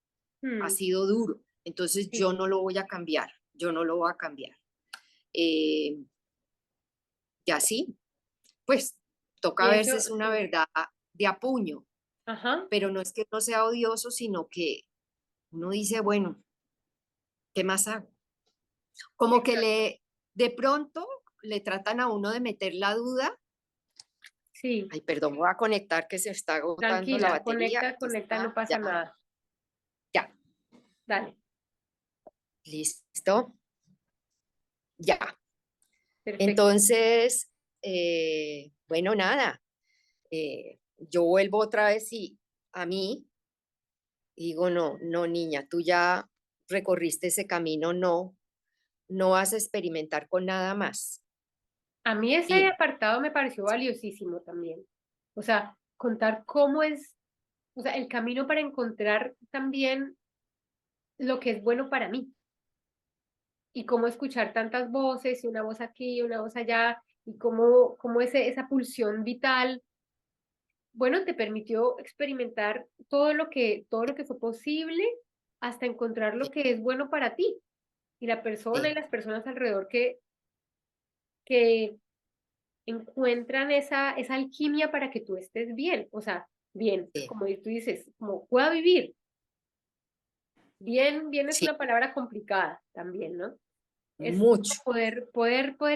ha Mm, sido duro. Entonces sí, yo no lo voy a cambiar, yo no lo voy a cambiar. Eh, y así, pues toca y a eso, veces una sí, verdad de a puño, ajá, pero no es que no sea odioso, sino que uno dice, bueno, ¿qué más hago? Como que exacto, de pronto le tratan a uno de meter la duda. sí, Ay, perdón, voy a conectar que se está agotando la tranquila, batería. conecta, Entonces, conecta, no pasa ya, nada. ya, Dale, listo, ya. perfecto. Entonces, bueno, nada, yo vuelvo otra vez y a mí digo, no, no, niña, tú ya recorriste ese camino, no, no vas a experimentar con nada más. A mí ese Fin. apartado me pareció valiosísimo también. O sea, contar cómo es, o sea, el camino para encontrar también lo que es bueno para mí y cómo escuchar tantas voces y una voz aquí, una voz allá y cómo esa pulsión vital bueno, te permitió experimentar todo lo que fue posible hasta encontrar lo Sí, que es bueno para ti y la persona y sí, las personas alrededor que encuentran esa alquimia para que tú estés bien, o sea, bien, sí, como tú dices, como pueda vivir. Bien, bien es sí, una palabra complicada también, ¿no? Es mucho. poder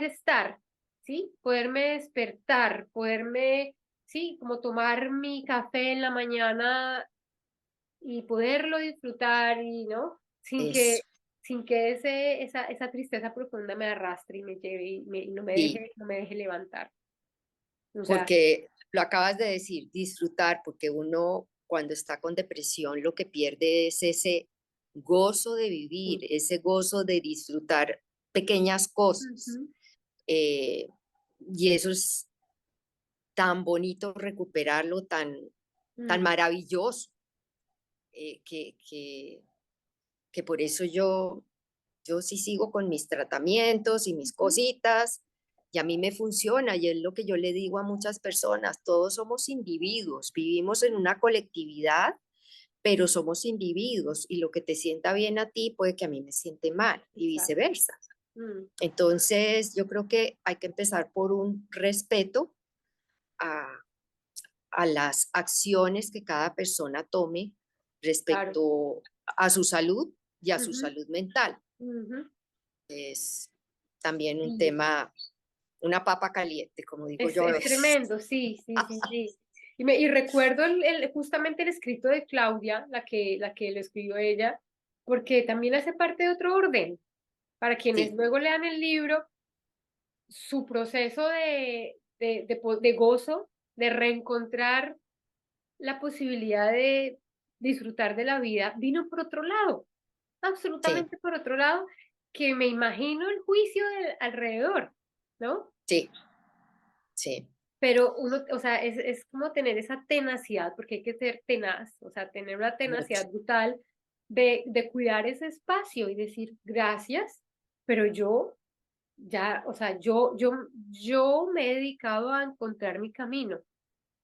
estar, ¿sí? Poderme despertar, poderme, sí, como tomar mi café en la mañana y poderlo disfrutar y, ¿no? Eso, Sin que esa tristeza profunda me arrastre y me lleve y sí, no me deje levantar. O sea, porque lo acabas de decir, disfrutar, porque uno cuando está con depresión lo que pierde es ese gozo de vivir, sí. ese gozo de disfrutar pequeñas cosas. Ujú. Eh, y eso es tan bonito recuperarlo, tan Mm, maravilloso, eh, que, que, que por eso yo sí sigo con mis tratamientos y mis cositas, y a mí me funciona, y es lo que yo le digo a muchas personas, todos somos individuos, vivimos en una colectividad, pero somos individuos, y lo que te sienta bien a ti puede que a mí me siente mal, y Exacto. viceversa. Mm, Entonces, yo creo que hay que empezar por un respeto a, a las acciones que cada persona tome claro. respecto a su salud y a su Ujú, salud mental. ujú. Es también un Y tema, una papa caliente, como digo yo a es veces. tremendo, sí, sí, sí, sí. Y recuerdo justamente el escrito de Claudia, la que lo escribió ella, porque también hace parte de otro orden. Para quienes Sí, luego lean el libro, su proceso de gozo, de reencontrar la posibilidad de disfrutar de la vida, vino por otro lado, sí, absolutamente por otro lado, que me imagino el juicio alrededor, ¿no? sí, sí, Pero uno, o sea, es como tener esa tenacidad, porque hay que ser tenaz, o sea, tener una mucho. tenacidad brutal de cuidar ese espacio y decir gracias, pero yo ya, o sea, yo me he dedicado a encontrar mi camino.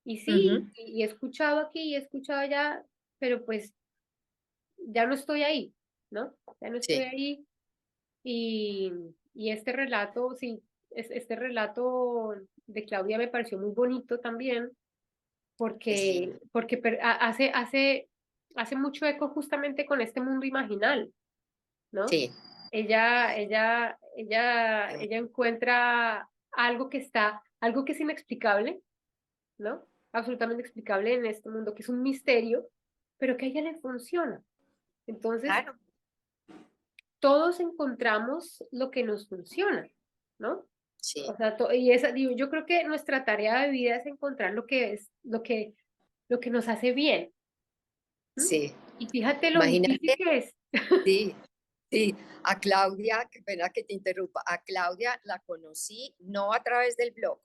Y sí, Ujú, y he escuchado aquí y he escuchado allá, pero pues ya no estoy ahí, ¿no? Ya no estoy sí, ahí. Y, y este relato, sí, este relato de Claudia me pareció muy bonito también, es porque, lindo. porque hace mucho eco justamente con este mundo imaginal, ¿no? Sí, Ella encuentra algo que es inexplicable, ¿no? Absolutamente explicable en este mundo, que es un misterio, pero que a ella le funciona. Entonces, claro, todos encontramos lo que nos funciona, ¿no? O sí, sea, digo, yo creo que nuestra tarea de vida es encontrar lo que es, lo que nos hace bien. ¿M? sí. Y fíjate lo difícil Imagínate, que es. sí, sí, a Claudia, qué pena que te interrumpa, a Claudia la conocí no a través del blog,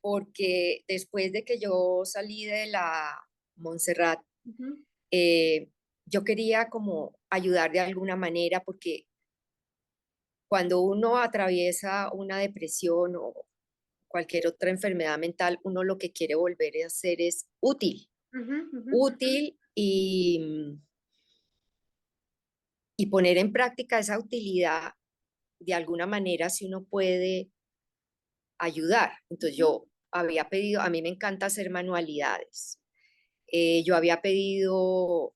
porque después de que yo salí de la Montserrat, Ujú, eh, yo quería como ayudar de alguna manera, porque cuando uno atraviesa una depresión o cualquier otra enfermedad mental, uno lo que quiere volver a hacer es útil, ujú, ujú, útil y poner en práctica esa utilidad de alguna manera si uno puede ayudar. Entonces ujú. yo había pedido, a mí me encanta hacer manualidades. Yo había pedido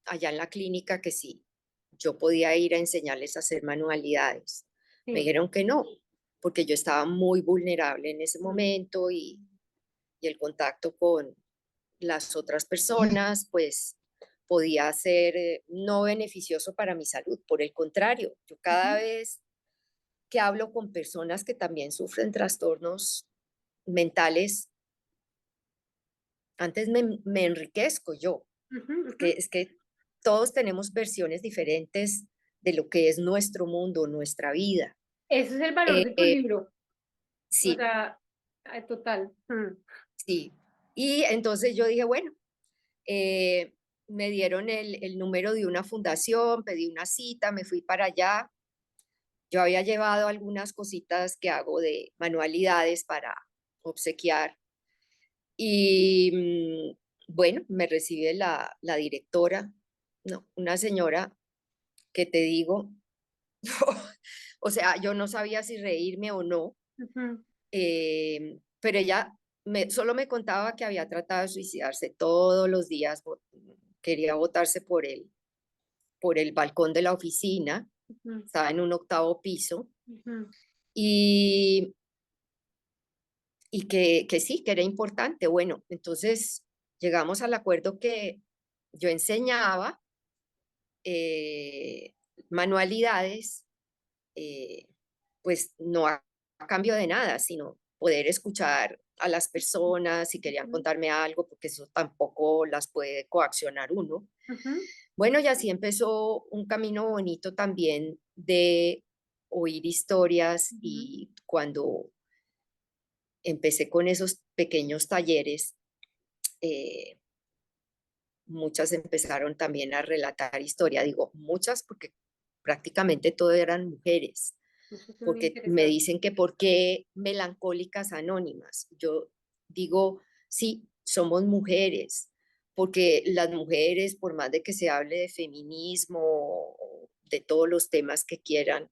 allá en la clínica que sí, yo podía ir a enseñarles a hacer manualidades. Me Sí. dijeron que no, porque yo estaba muy vulnerable en ese Mm, momento y el contacto con las otras personas, pues podía ser no beneficioso para mi salud. Por el contrario, yo cada ujú. vez que hablo con personas que también sufren trastornos mentales, antes me enriquezco yo, Ujú, ujú. es que todos tenemos versiones diferentes de lo que es nuestro mundo, nuestra vida. Ese es el valor Eh, de tu eh, libro. O sí, sea, total. sí. Y entonces yo dije, bueno, eh, me dieron el número de una fundación, pedí una cita, me fui para allá. Yo había llevado algunas cositas que hago de manualidades para obsequiar. Y bueno, me recibe la directora, no, una señora que te digo, o sea, yo no sabía si reírme o no, Ujú. pero ella solo me contaba que había tratado de suicidarse todos los días, quería botarse por el balcón de la oficina, Ujú, estaba en un octavo piso, ujú, y, y que sí, que era importante. Bueno, entonces llegamos al acuerdo que yo enseñaba eh, manualidades, eh, pues no a cambio de nada, sino poder escuchar a las personas si querían ujú, contarme algo, porque eso tampoco las puede coaccionar uno. ujú, Bueno, y así empezó un camino bonito también de oír historias, ujú. y cuando empecé con esos pequeños talleres, eh, muchas empezaron también a relatar historia. Digo muchas porque prácticamente todas eran mujeres, Eso es muy porque me interesante. dicen que por qué Melancólicas Anónimas. Yo digo, sí, somos mujeres, porque las mujeres, por más de que se hable de feminismo, de todos los temas que quieran,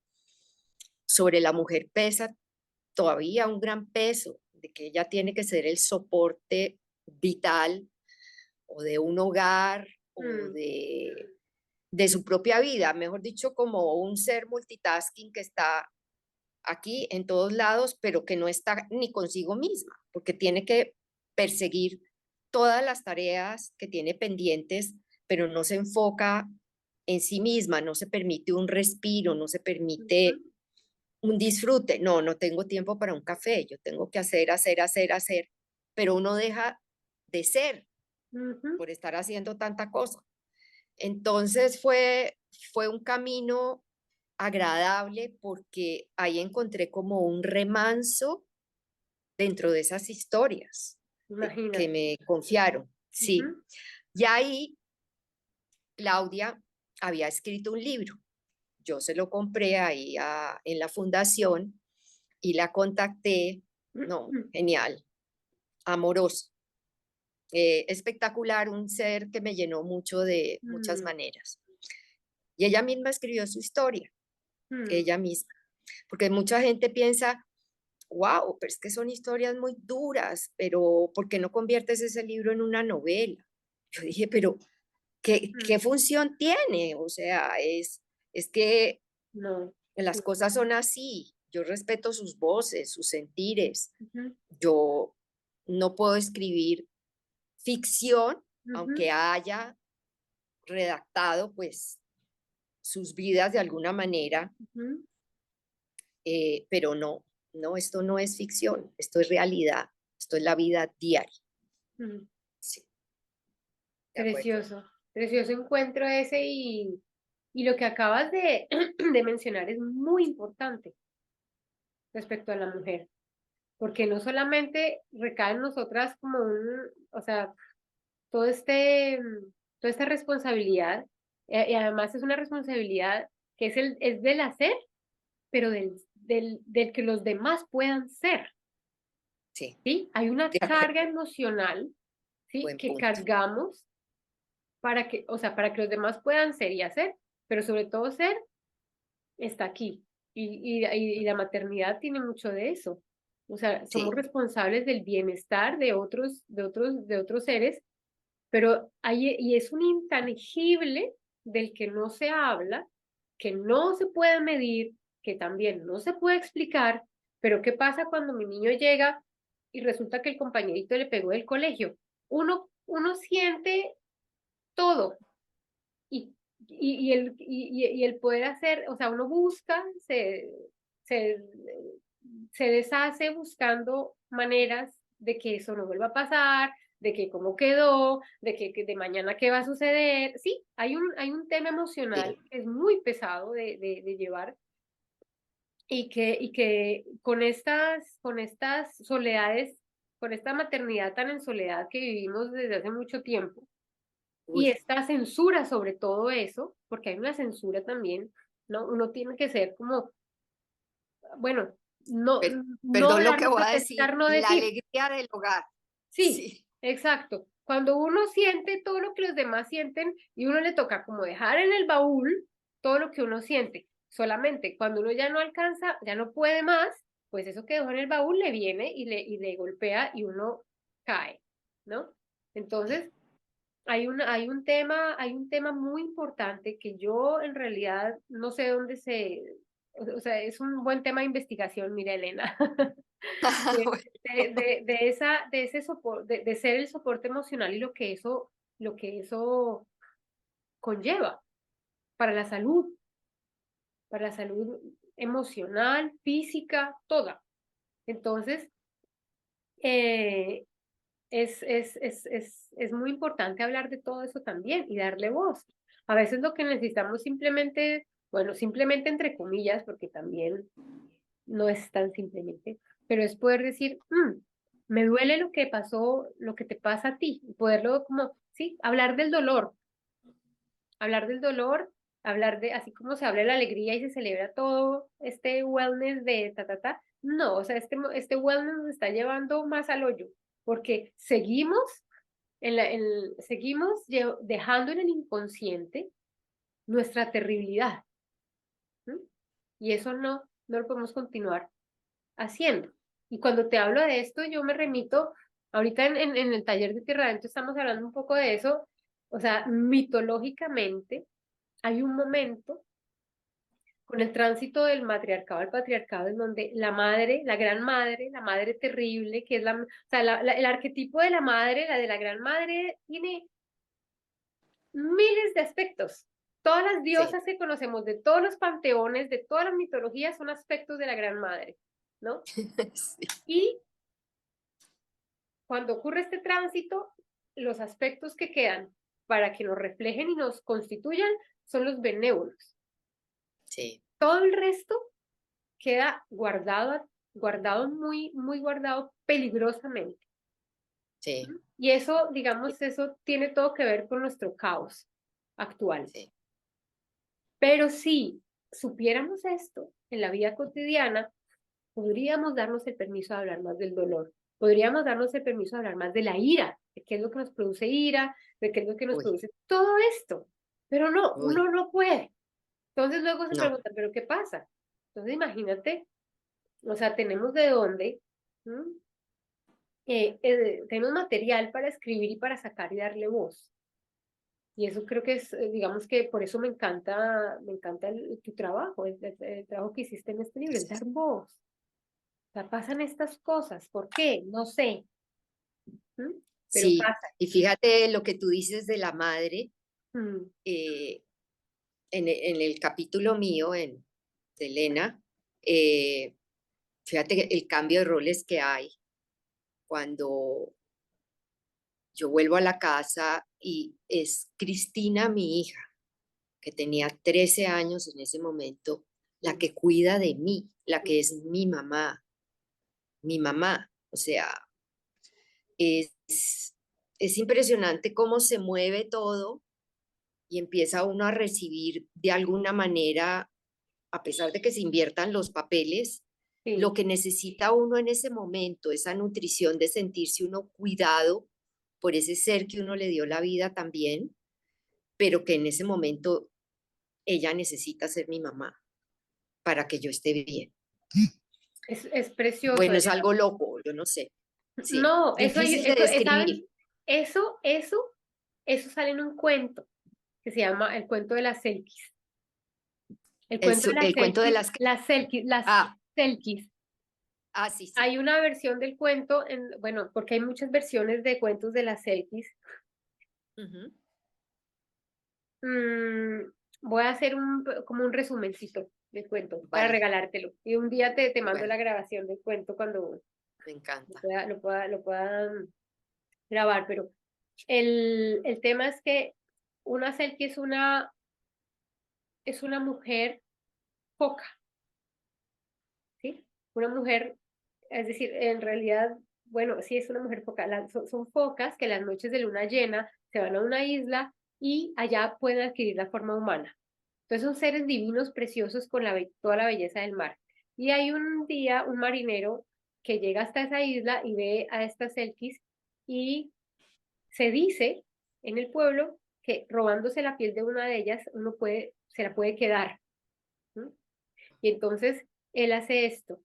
sobre la mujer pesa todavía un gran peso, de que ella tiene que ser el soporte vital o de un hogar o Mm, de su propia vida, mejor dicho, como un ser multitasking que está aquí en todos lados, pero que no está ni consigo misma, porque tiene que perseguir todas las tareas que tiene pendientes, pero no se enfoca en sí misma, no se permite un respiro, no se permite ujú, un disfrute. No, no tengo tiempo para un café, yo tengo que hacer, hacer, hacer, hacer, pero uno deja de ser ujú. por estar haciendo tanta cosa. Entonces fue un camino agradable porque ahí encontré como un remanso dentro de esas historias que Imagínate. me confiaron. Sí. Ujú, Y ahí Claudia había escrito un libro. Yo se lo compré ahí en la fundación y la contacté. No, ujú, genial, amoroso, espectacular, un ser que me llenó mucho de muchas mm, maneras. Y ella misma escribió su historia, mm. ella misma, porque mucha gente piensa, wow, pero es que son historias muy duras, pero ¿por qué no conviertes ese libro en una novela? Yo dije, pero ¿qué Mm, función tiene? O sea, es que no. las Sí. cosas son así. Yo respeto sus voces, sus sentires. Ujú, Yo no puedo escribir ficción, ujú, aunque haya redactado pues sus vidas de alguna manera, ujú, pero no, no, esto no es ficción, esto es realidad, esto es la vida diaria. mm. Sí, de acuerdo. Precioso, precioso encuentro ese y lo que acabas de, de mencionar es muy importante respecto a la mujer, porque no solamente recae en nosotras como o sea, todo toda esta responsabilidad, y además es una responsabilidad que es del hacer, pero del que los demás puedan ser, Sí, ¿sí? Hay una de carga acuerdo. emocional, ¿sí? Buen Que punto. cargamos para que, o sea, para que los demás puedan ser y hacer, pero sobre todo ser está aquí. Y la maternidad tiene mucho de eso. O sea, somos Sí, responsables del bienestar de otros seres, pero y es un intangible del que no se habla, que no se puede medir, que también no se puede explicar, pero ¿qué pasa cuando mi niño llega y resulta que el compañerito le pegó del colegio? Uno siente todo, y, y el poder hacer, o sea, uno busca, se, se deshace buscando maneras de que eso no vuelva a pasar, de que cómo quedó, que de mañana qué va a suceder. Sí, hay un tema emocional sí, que es muy pesado de llevar y que con estas soledades, con esta maternidad tan en soledad que vivimos desde hace mucho tiempo, y uy, esta censura sobre todo eso, porque hay una censura también, ¿no? Uno tiene que ser como, bueno, no, per- no perdón lo que darnos voy a a decir, pensar, no la decir. alegría del hogar. Sí, Sí, exacto. Cuando uno siente todo lo que los demás sienten y uno le toca como dejar en el baúl todo lo que uno siente. Solamente cuando uno ya no alcanza, ya no puede más, pues eso que dejó en el baúl le viene y le golpea y uno cae, ¿no? sí, Entonces, hay un tema muy importante que yo en realidad no sé dónde o sea, es un buen tema de investigación, mira, Elena, de, bueno, de ese soporte, de ser el soporte emocional y lo que eso conlleva para para la salud emocional, física, toda. Entonces, eh, es muy importante hablar de todo eso también y darle voz. A veces lo que necesitamos simplemente, bueno, simplemente entre comillas, porque también no es tan simplemente, pero es poder decir, me duele lo que pasó, lo que te pasa a ti, y poderlo como ¿sí? Hablar del dolor, hablar de, así como se habla de la alegría y se celebra todo este wellness de no, o sea, este wellness nos está llevando más al hoyo, porque seguimos, dejando en el inconsciente nuestra terribilidad, ¿m? Y eso no lo podemos continuar haciendo. Y cuando te hablo de esto, yo me remito, ahorita en el taller de Tierra Adentro estamos hablando un poco de eso, o sea, mitológicamente hay un momento con el tránsito del matriarcado al patriarcado en donde la madre, la gran madre, la madre terrible, que es o sea, el arquetipo de la madre, la de la gran madre, tiene miles de aspectos. Todas las Sí, diosas que conocemos de todos los panteones, de todas las mitologías, son aspectos de la gran madre, ¿no? sí, Y cuando ocurre este tránsito, los aspectos que quedan para que nos reflejen y nos constituyan son los benévolos. sí, Todo el resto queda guardado muy, muy guardado peligrosamente. sí, Y eso, digamos, eso tiene todo que ver con nuestro caos actual. sí, Pero si supiéramos esto en la vida cotidiana, podríamos darnos el permiso de hablar más del dolor, podríamos darnos el permiso de hablar más de la ira, de qué es lo que nos produce ira, de qué es lo que nos uy, produce todo esto. Pero no, uy, uno no puede. Entonces luego se no, pregunta, ¿pero qué pasa? Entonces imagínate, o sea, tenemos de dónde, ¿m? Tenemos material para escribir y para sacar y darle voz. Y eso creo que es, digamos que por eso me encanta tu trabajo, el trabajo que hiciste en este libro, es dar gracias. voz. O sea, pasan estas cosas, ¿por qué? No sé, ¿m? Pero Sí, pasa. y fíjate lo que tú dices de la madre, Mm, eh, en el capítulo mío, de Elena, eh, fíjate el cambio de roles que hay cuando yo vuelvo a la casa y es Cristina, mi hija, que tenía 13 años en ese momento, la mm. que cuida de mí, la que es mi mamá. O sea, es, es impresionante cómo se mueve todo y empieza uno a recibir de alguna manera, a pesar de que se inviertan los papeles, lo Sí, que necesita uno en ese momento, esa nutrición de sentirse uno cuidado por ese ser que uno le dio la vida también, pero que en ese momento ella necesita ser mi mamá para que yo esté bien. es precioso, Bueno, es Elena. algo loco, yo no sé. Sí, No, difícil de ¿saben? describir. Eso sale en un cuento que se llama El cuento de las Selkis. El El, cuento de las el cuento de Selkis, las... las Ah, Selkis. sí, sí. Hay una versión del cuento, bueno, porque hay muchas versiones de cuentos de las Selkis. Ujú. Mm, voy a hacer como un resumencito del cuento para Vale, regalártelo. Y un día te mando bueno, la grabación del cuento cuando me encanta. lo pueda grabar. Pero el tema es que una Selkie es una mujer foca, ¿sí? Una mujer, es decir, en realidad, bueno, sí es una mujer foca. Son focas que las noches de luna llena se van a una isla y allá pueden adquirir la forma humana. Entonces son seres divinos, preciosos, con toda la belleza del mar. Y hay un día un marinero que llega hasta esa isla y ve a estas selkies y se dice en el pueblo que robándose la piel de una de ellas se la puede quedar. ¿M? Y entonces él hace esto,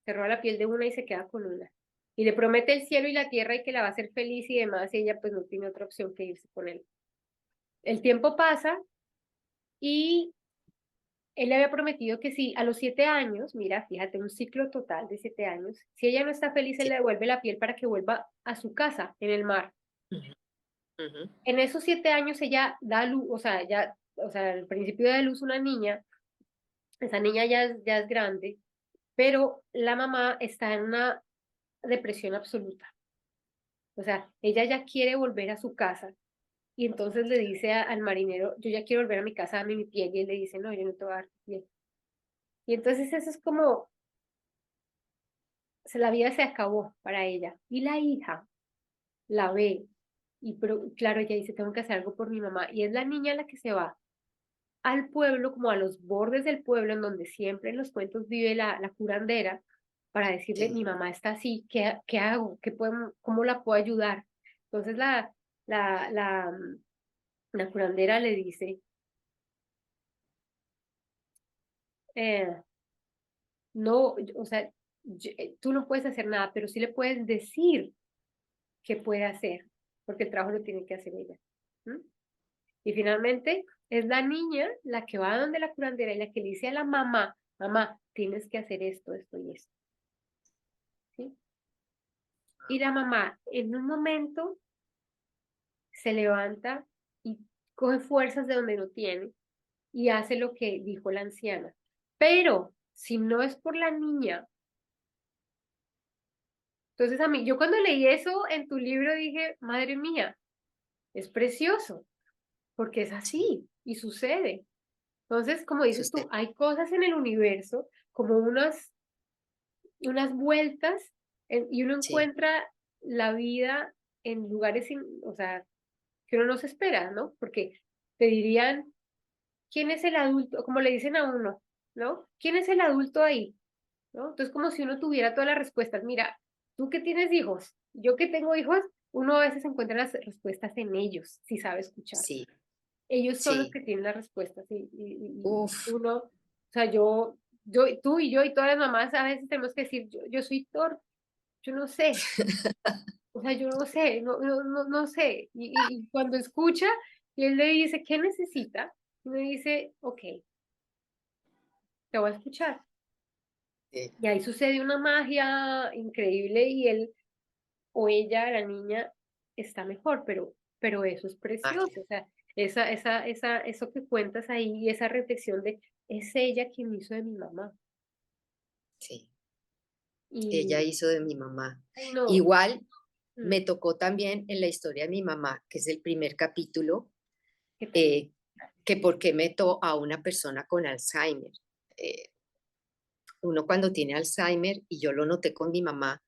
se roba la piel de una y se queda con una. Y le promete el cielo y la tierra y que la va a hacer feliz y demás, y ella pues no tiene otra opción que irse con él. El tiempo pasa y él le había prometido que si a los 7 años, mira, fíjate, un ciclo total de 7 años, si ella no está feliz, él Sí. le devuelve la piel para que vuelva a su casa en el mar. Ujú, ujú. En esos 7 años ella da a luz, o sea, al principio da a luz una niña, esa niña ya es grande, pero la mamá está en una depresión absoluta. O sea, ella ya quiere volver a su casa y entonces le dice al marinero, yo ya quiero volver a mi casa, dame mi piel, y él le dice, no, yo no te voy a dar tu piel. Y entonces eso es como la vida se acabó para ella. Y la hija la ve pero claro, ella dice, tengo que hacer algo por mi mamá. Y es la niña la que se va al pueblo, como a los bordes del pueblo, en donde siempre en los cuentos vive la curandera, para decirle, mi sí. mamá está así, ¿qué hago? ¿Cómo la puedo ayudar? Entonces la, la, mm, la curandera le dice, eh, no, o sea, tú no puedes hacer nada, pero sí le puedes decir qué puede hacer, porque el trabajo lo tiene que hacer ella. ¿M? Y finalmente es la niña la que va donde la curandera y la que le dice a la mamá, mamá, tienes que hacer esto, esto y esto. ¿Sí? Y la mamá en un momento se levanta y coge fuerzas de donde no tiene y hace lo que dijo la anciana. Pero si no es por la niña, entonces a mí, yo cuando leí eso en tu libro dije, madre mía, es precioso, porque es Sí, así y sucede. Entonces, como dices tú, sucede. hay cosas en el universo, como unas vueltas, y uno Sí, encuentra la vida en lugares, o sea, que uno no se espera, ¿no? Porque te dirían, ¿quién es el adulto? Como le dicen a uno, ¿no? ¿Quién es el adulto ahí? ¿No? Entonces, como si uno tuviera todas las respuestas. Mira, tú que tienes hijos, yo que tengo hijos, uno a veces encuentra las respuestas en ellos, si sabe escuchar. sí, Ellos son los sí. que tienen las respuestas y Uf, uno, o sea, tú y yo y todas las mamás a veces tenemos que decir, yo soy torpe, yo no sé, o sea, yo no sé, no sé. Y cuando escucha y él le dice, ¿qué necesita? Y uno dice, ok, te voy a escuchar. sí, Y ahí sucede una magia increíble y él o ella, la niña, está mejor, pero eso es precioso, magia, o sea, eso que cuentas ahí y esa reflexión de, es ella quien me hizo de mi mamá. sí. Ella Y, hizo de mi mamá. ay, no, Igual mm, me tocó también en la historia de mi mamá, que es el primer capítulo, qué pena. eh, que por qué meto a una persona con Alzheimer. Eh, Uno cuando tiene Alzheimer, y yo lo noté con mi mamá,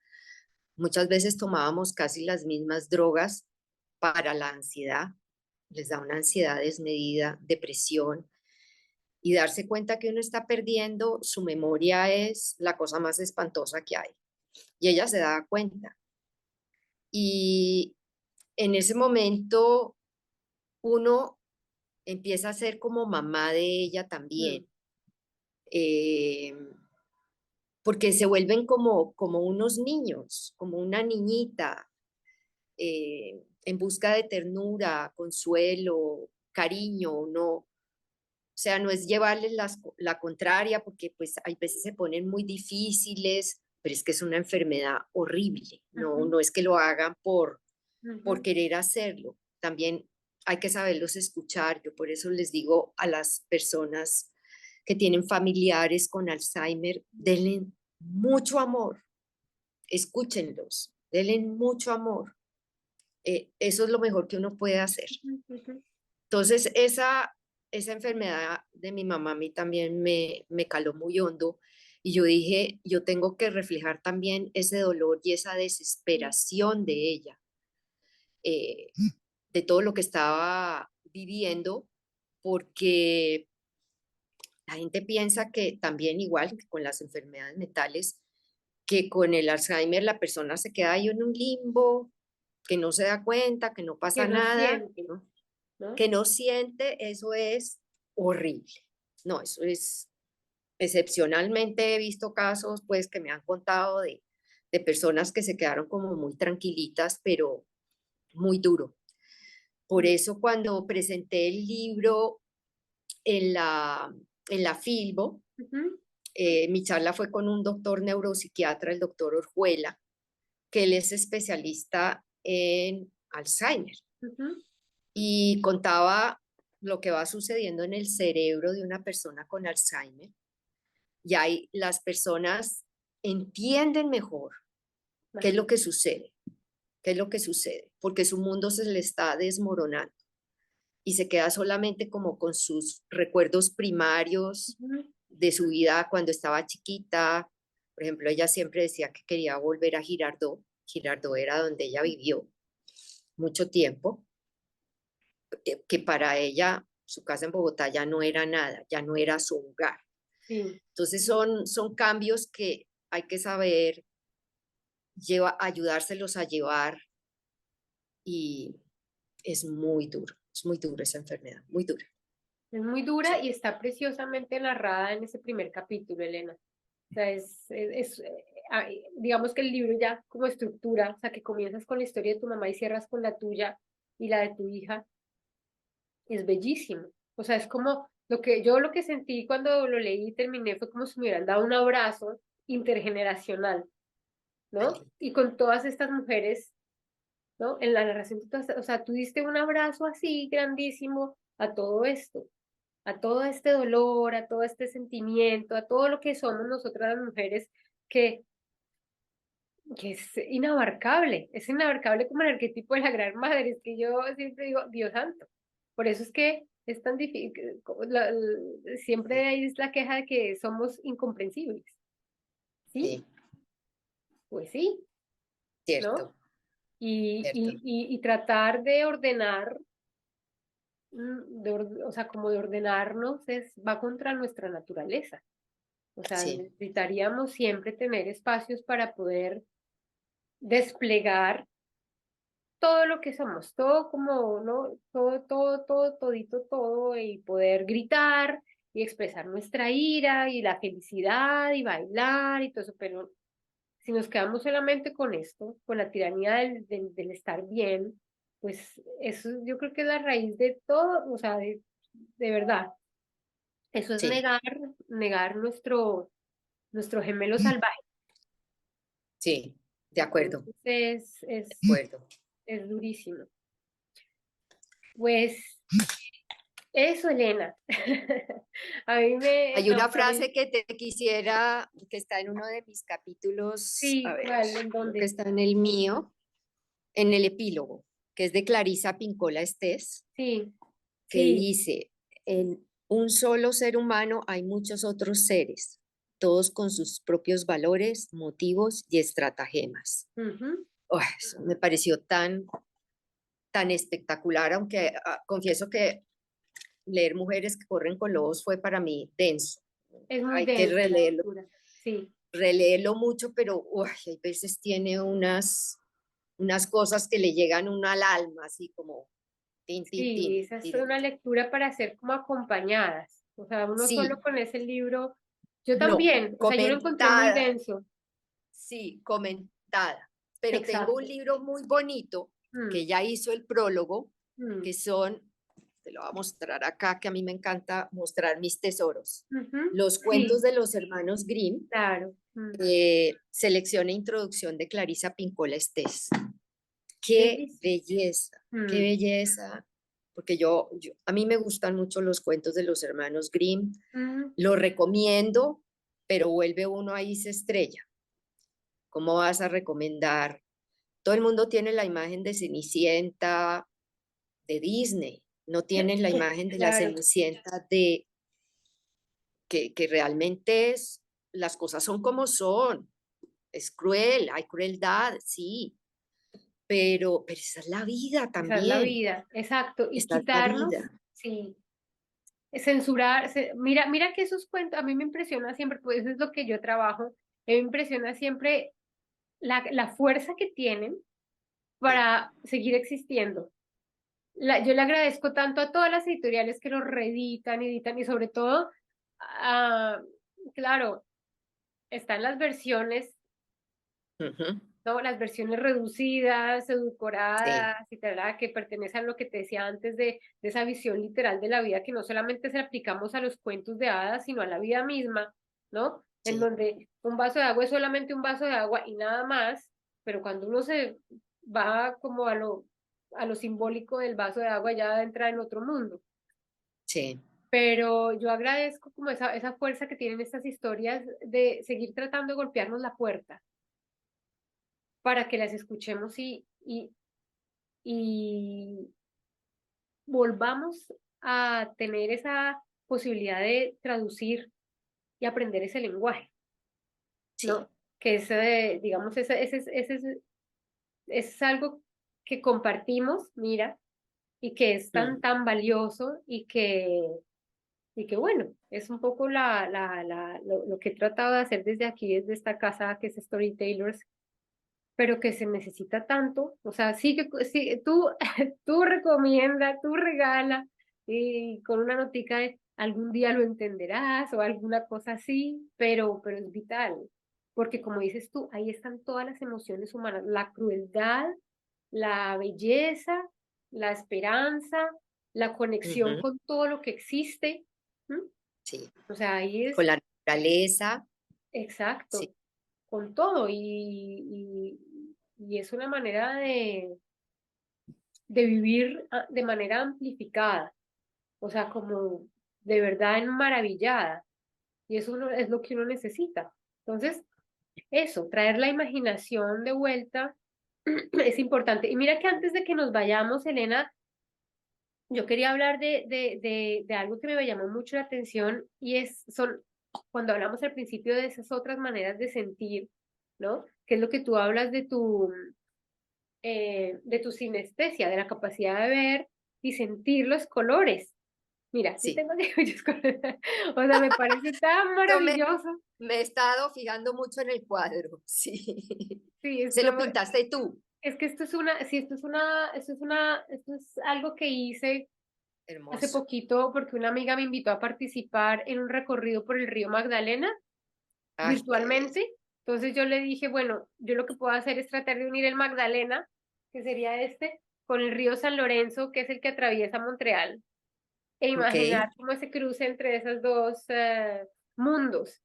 muchas veces tomábamos casi las mismas drogas para la ansiedad, les da una ansiedad desmedida, depresión, y darse cuenta que uno está perdiendo su memoria es la cosa más espantosa que hay. Y ella se da cuenta. Y en ese momento uno empieza a ser como mamá de ella Mm, también, eh, porque se vuelven como unos niños, como una niñita, en busca de ternura, consuelo, cariño, no, o sea, no es llevarles la contraria, porque pues hay veces se ponen muy difíciles, pero es que es una enfermedad horrible, no, ujú, no es que lo hagan por ujú, querer hacerlo. También hay que saberlos escuchar. Yo por eso les digo a las personas que tienen familiares con Alzheimer, denle mucho amor, escúchenlos, denle mucho amor. Eso es lo mejor que uno puede hacer. ujú, ujú. Entonces, esa enfermedad de mi mamá a mí también me caló muy hondo y yo dije, yo tengo que reflejar también ese dolor y esa desesperación de ella, eh, de todo lo que estaba viviendo, porque la gente piensa que también igual que con las enfermedades mentales, que con el Alzheimer la persona se queda ahí en un limbo, que no se da cuenta, que no Que pasa no nada, siente, ¿no? ¿no? Que no siente, eso es horrible. No, eso es excepcionalmente he visto casos pues que me han contado de personas que se quedaron como muy tranquilitas, pero muy duro. Por Mm, eso cuando presenté el libro en la Filbo, ujú, mi charla fue con un doctor neuropsiquiatra, el doctor Orjuela, que él es especialista en Alzheimer ujú. y contaba lo que va sucediendo en el cerebro de una persona con Alzheimer. Y ahí las personas entienden mejor qué es lo que Imagínate. sucede, qué es lo que sucede, porque su mundo se le está desmoronando y se queda solamente como con sus recuerdos primarios Ujú, de su vida cuando estaba chiquita. Por ejemplo, ella siempre decía que quería volver a Girardot. Girardot era donde ella vivió. mucho tiempo, que para ella su casa en Bogotá ya no era nada, ya no era su hogar. sí. Entonces son cambios que hay que saber ayudárselos a llevar y es muy duro esa enfermedad, muy dura. Es muy dura Sí, y está preciosamente narrada en ese primer capítulo, Elena. O sea, digamos que el libro ya como estructura, o sea, que comienzas con la historia de tu mamá y cierras con la tuya y la de tu hija, es bellísimo. O sea, es como lo que sentí cuando lo leí y terminé fue como si me hubieran dado un abrazo intergeneracional, tan ¿no? lindo. Y con todas estas mujeres, ¿no? En la narración, o sea, tú diste un abrazo así grandísimo a todo esto, a todo este dolor, a todo este sentimiento, a todo lo que somos nosotras las mujeres, que, que es inabarcable como el arquetipo de la gran madre, es que yo siempre digo, Dios santo, por eso es que es tan difícil, siempre Sí, hay la queja de que somos incomprensibles, ¿sí? sí, Pues sí, ¿no? cierto, Y, cierto. y, y tratar de ordenar, o sea, como de ordenarnos, va contra nuestra naturaleza. O sea, Sí, necesitaríamos siempre tener espacios para poder desplegar todo lo que somos, todo como, ¿no? Todito, todo, y poder gritar y expresar nuestra ira y la felicidad y bailar y todo eso, pero si nos quedamos solamente con esto, con la tiranía del estar bien, pues eso yo creo que es la raíz de todo, o sea, de verdad, eso es sí, negar nuestro gemelo salvaje. sí, de acuerdo, Entonces de acuerdo. es durísimo. Pues eso, Elena. A mí me, Hay una a mí, frase que te quisiera, que está en uno de mis capítulos, a sí, ver, ¿cuál? ¿En creo que dónde? está en el mío, en el epílogo, que es de Clarisa Pincola Estés, Sí, que sí. dice, en un solo ser humano hay muchos otros seres, todos con sus propios valores, motivos y estratagemas. Ujú. Eso me pareció tan espectacular, aunque confieso que leer Mujeres que corren con lobos fue para mí denso. Es muy Hay que densa la lectura. Sí, releerlo mucho, pero hay veces tiene unas cosas que le llegan uno al alma, así como tin, tin, sí, tin, esa es una directo. lectura para hacer como acompañadas. O sea, uno solo Sí, con ese libro, yo no, también, o sea, yo lo encontré muy comentada, denso. sí, comentada. Pero tengo un Exacto. libro muy bonito Mm, que ya hizo el prólogo, mm, que son, te lo voy a mostrar acá, que a mí me encanta mostrar mis tesoros. ujú. Los cuentos Sí, de los hermanos Grimm, claro. selección e introducción de Clarisa Pincola Estés. Bellísimo. Qué Mm, belleza, porque a mí me gustan mucho los cuentos de los hermanos Grimm, mm, lo recomiendo, pero vuelve uno ahí se estrella. ¿Cómo vas a recomendar? Todo el mundo tiene la imagen de Cenicienta de Disney, no tienen la imagen de la claro. Cenicienta de que realmente las cosas son como son. Es cruel, hay crueldad, sí, pero esa es la vida Esa es la también, vida, exacto. Y esta es la quitarnos, vida. sí, censurar. Mira que esos cuentos, a mí me impresiona siempre, pues eso es lo que yo trabajo, me impresiona siempre la fuerza que tienen Sí, para seguir existiendo. Yo le agradezco tanto a todas las editoriales que los reeditan, editan y sobre todo, ah, claro, están las versiones, ujú, ¿no? Las versiones reducidas, sí, edulcoradas y tal, que pertenecen a lo que te decía antes de esa visión literal de la vida que no solamente se la aplicamos a los cuentos de hadas, sino a la vida misma, ¿no? En sí, donde un vaso de agua es solamente un vaso de agua y nada más, pero cuando uno se va como a lo simbólico del vaso de agua ya entra en otro mundo. sí, Pero yo agradezco como esa fuerza que tienen estas historias de seguir tratando de golpearnos la puerta para que las escuchemos y volvamos a tener esa posibilidad de traducir y aprender ese lenguaje, sí, ¿no? Que es, digamos, ese es algo que compartimos, mira, y que es tan, Mm. tan valioso y que bueno, es un poco lo que he tratado de hacer desde aquí, desde esta casa que es Storytellers, pero que se necesita tanto, o sea, sí que sí, tú, tú recomienda, tú regala, y con una notica de algún día lo entenderás o alguna cosa así, pero es vital, porque como dices tú, ahí están todas las emociones humanas, la crueldad, la belleza, la esperanza, la conexión Ujú, con todo lo que existe. ¿M? sí, O sea, ahí con es la naturaleza, sí, exacto, con todo y es una manera de vivir de manera amplificada, o sea, como de verdad maravillada. Y eso es lo que uno necesita. Entonces, eso, traer la imaginación de vuelta es importante. Y mira que antes de que nos vayamos, Elena, yo quería hablar de algo que me llamó mucho la atención y son, cuando hablamos al principio de esas otras maneras de sentir, ¿no? Que es lo que tú hablas de tu sinestesia, de la capacidad de ver y sentir los colores. Mira, yo sí. tengo muchos colores. O sea, me parece tan Yo me, maravilloso. me he estado fijando mucho en el cuadro, sí. Sí, Se lo pintaste tú. es que esto es una, sí, esto es algo que hice hace Hermoso. poquito porque una amiga me invitó a participar en un recorrido por el río Magdalena Ay, qué bello. virtualmente. Entonces yo le dije, bueno, yo lo que puedo hacer es tratar de unir el Magdalena, que sería este, con el río San Lorenzo, que es el que atraviesa Montreal, e Ok, imaginar cómo ese cruce entre esos dos mundos.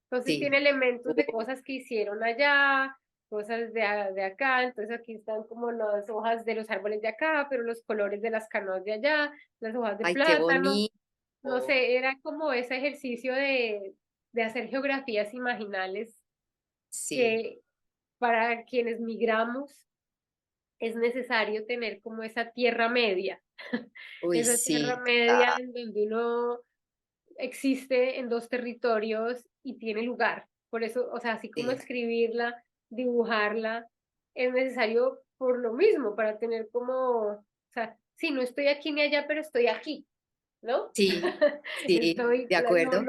Entonces sí. tiene elementos de Oh, cosas que hicieron allá, cosas de acá, entonces aquí están como las hojas de los árboles de acá, pero los colores de las canoas de allá, las hojas de ay, qué plátano, bonito. no sé, era como ese ejercicio de hacer geografías imaginales Sí. que para quienes migramos es necesario tener como esa tierra media, Uy, esa tierra sí, media total. en donde uno existe en dos territorios y tiene lugar. Por eso, o sea, así como Sí, escribirla, dibujarla, es necesario por lo mismo, para tener como, o sea, sí, no estoy aquí ni allá, pero estoy aquí, ¿no? sí, sí, Estoy, de acuerdo.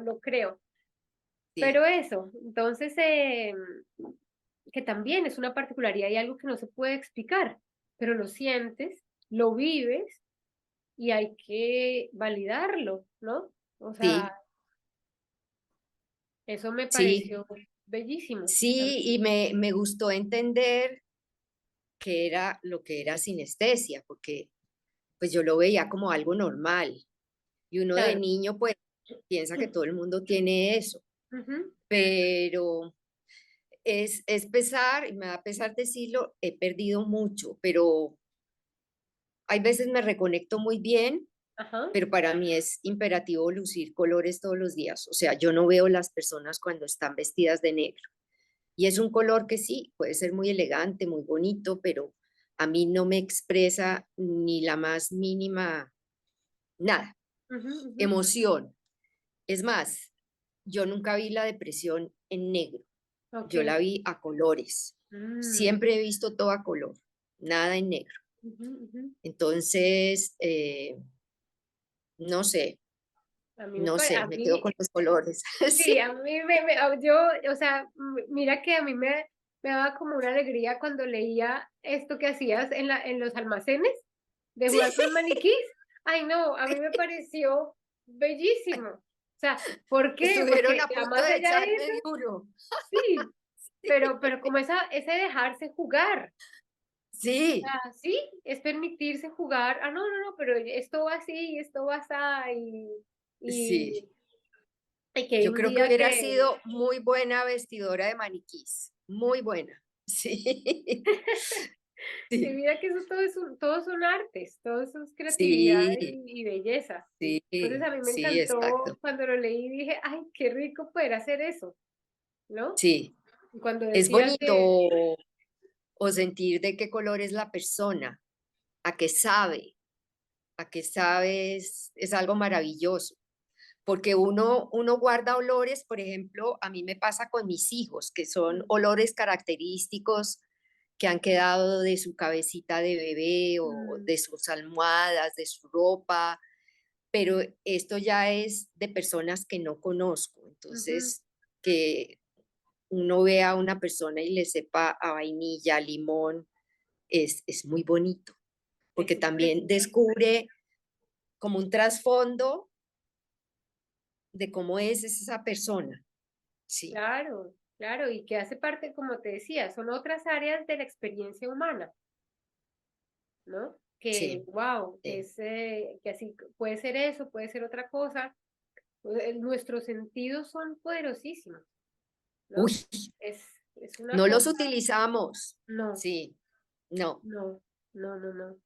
lo creo. Sí, Pero eso, entonces, que también es una particularidad y algo que no se puede explicar, pero lo sientes, lo vives y hay que validarlo, ¿no? O sea, sí, eso me sí, pareció bellísimo. sí, y me gustó entender qué era lo que era sinestesia, porque pues yo lo veía como algo normal. Y uno de Claro. niño, pues, piensa que todo el mundo tiene eso, Ujú. pero es pesar, y me da pesar decirlo, he perdido mucho, pero hay veces me reconecto muy bien, Ajá. pero para mí es imperativo lucir colores todos los días. O sea, yo no veo las personas cuando están vestidas de negro. Y es un color que sí, puede ser muy elegante, muy bonito, pero a mí no me expresa ni la más mínima, nada, Ujú, ujú. emoción. Es más, yo nunca vi la depresión en negro, yo Ok. la vi a colores. Mm. Siempre he visto todo a color, nada en negro. Ujú, ujú. Entonces, no sé, A mí no sé, a me quedo mí, con los colores. sí, Sí, a mí yo, o sea, mira que a mí me daba como una alegría cuando leía esto que hacías en los almacenes de sí, jugar con maniquís. Ay, no, a mí me pareció bellísimo. O sea, ¿por qué? estuvieron Porque a punto más de allá de echarme eso, duro. sí, pero como ese dejarse jugar. Sí, Ah, sí, es permitirse jugar. Ah, no, no, no, pero esto va así, esto va así, y, sí. y que hay Yo un creo que día hubiera que, sido muy buena vestidora de maniquís, muy buena. Sí, que sí, mira que eso todos son artes, todos son creatividad sí, y belleza. sí, Entonces a mí me sí, encantó exacto. cuando lo leí y dije, ay, qué rico poder hacer eso, ¿no? Sí, Y cuando es decías bonito o sentir de qué color es la persona, a qué sabe, a qué sabe es algo maravilloso. Porque uno guarda olores, por ejemplo, a mí me pasa con mis hijos, que son olores característicos que han quedado de su cabecita de bebé o Mm, de sus almohadas, de su ropa, pero esto ya es de personas que no conozco. ujú. Entonces, que uno vea a una persona y le sepa a vainilla, a limón, es muy bonito, Es porque súper también rico. descubre como un trasfondo de cómo es esa persona. Sí, Claro, claro, y que hace parte, como te decía, son otras áreas de la experiencia humana, ¿no? Que, sí, wow, sí. que así puede ser eso, puede ser otra cosa. Nuestros sentidos son poderosísimos, Uy, ¿no? Es, es una no los cosa, utilizamos. no, Sí, no. no, no, no, no.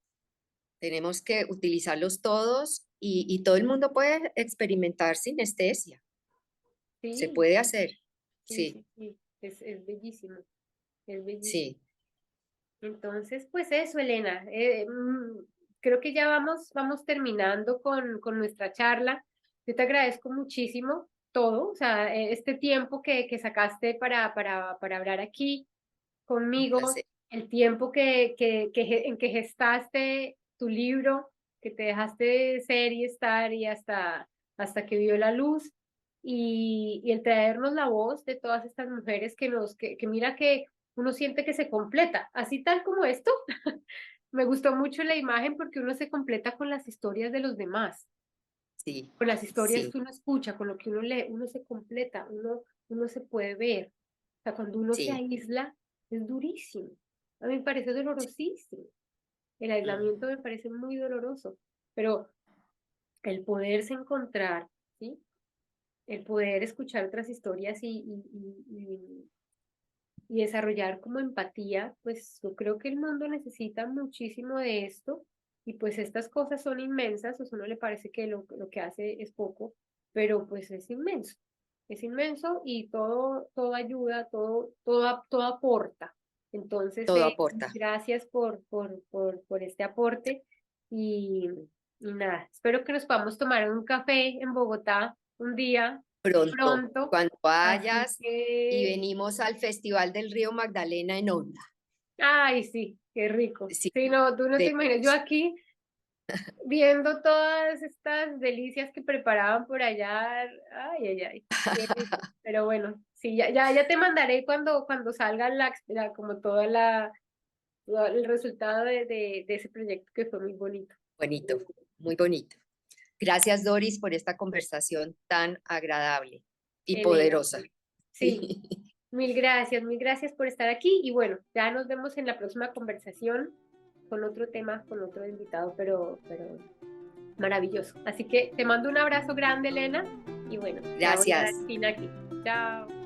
Tenemos que utilizarlos todos y todo el mundo puede experimentar sinestesia. Se Sí, puede hacer. sí, Sí, sí, sí, es bellísimo, es bellísimo. sí. Entonces, pues eso, Elena, creo que ya vamos terminando con nuestra charla. Yo te agradezco muchísimo todo, o sea, este tiempo que sacaste para hablar aquí Un conmigo, placer. el tiempo en que gestaste tu libro, que te dejaste ser y estar y hasta que vio la luz, y el traernos la voz de todas estas mujeres que mira que uno siente que se completa, así tal como esto. Me gustó mucho la imagen porque uno se completa con las historias de los demás, Sí, con las historias sí, que uno escucha, con lo que uno lee, uno se completa, uno se puede ver. O sea, cuando uno se sí. aísla, es durísimo. A mí me parece Sí. dolorosísimo. El Mm. aislamiento me parece muy doloroso, pero el poderse encontrar, ¿sí? El poder escuchar otras historias y desarrollar como empatía, pues yo creo que el mundo necesita muchísimo de esto y pues estas cosas son inmensas, o sea, a uno le parece que lo que hace es poco, pero pues es inmenso y todo ayuda, todo aporta. Entonces, Todo aporta. gracias por este aporte y nada, espero que nos podamos tomar un café en Bogotá un día Pronto, pronto, cuando así vayas y que venimos al Festival del Río Magdalena en Onda. ay, sí, qué rico. Sí, Sí, no, tú no te imaginas, yo venimos. aquí viendo todas estas delicias que preparaban por allá, ay, ay, ay, qué rico. Pero bueno, sí, ya te mandaré cuando salga como todo el resultado de ese proyecto que fue muy bonito. Bonito, muy bonito. Gracias, Doris, por esta conversación tan agradable y Elena, poderosa. sí, Sí. mil gracias por estar aquí y bueno, ya nos vemos en la próxima conversación con otro tema, con otro invitado, pero maravilloso. Así que te mando un abrazo grande, Elena, y bueno, ya voy a dar Gracias. fin aquí. Chao.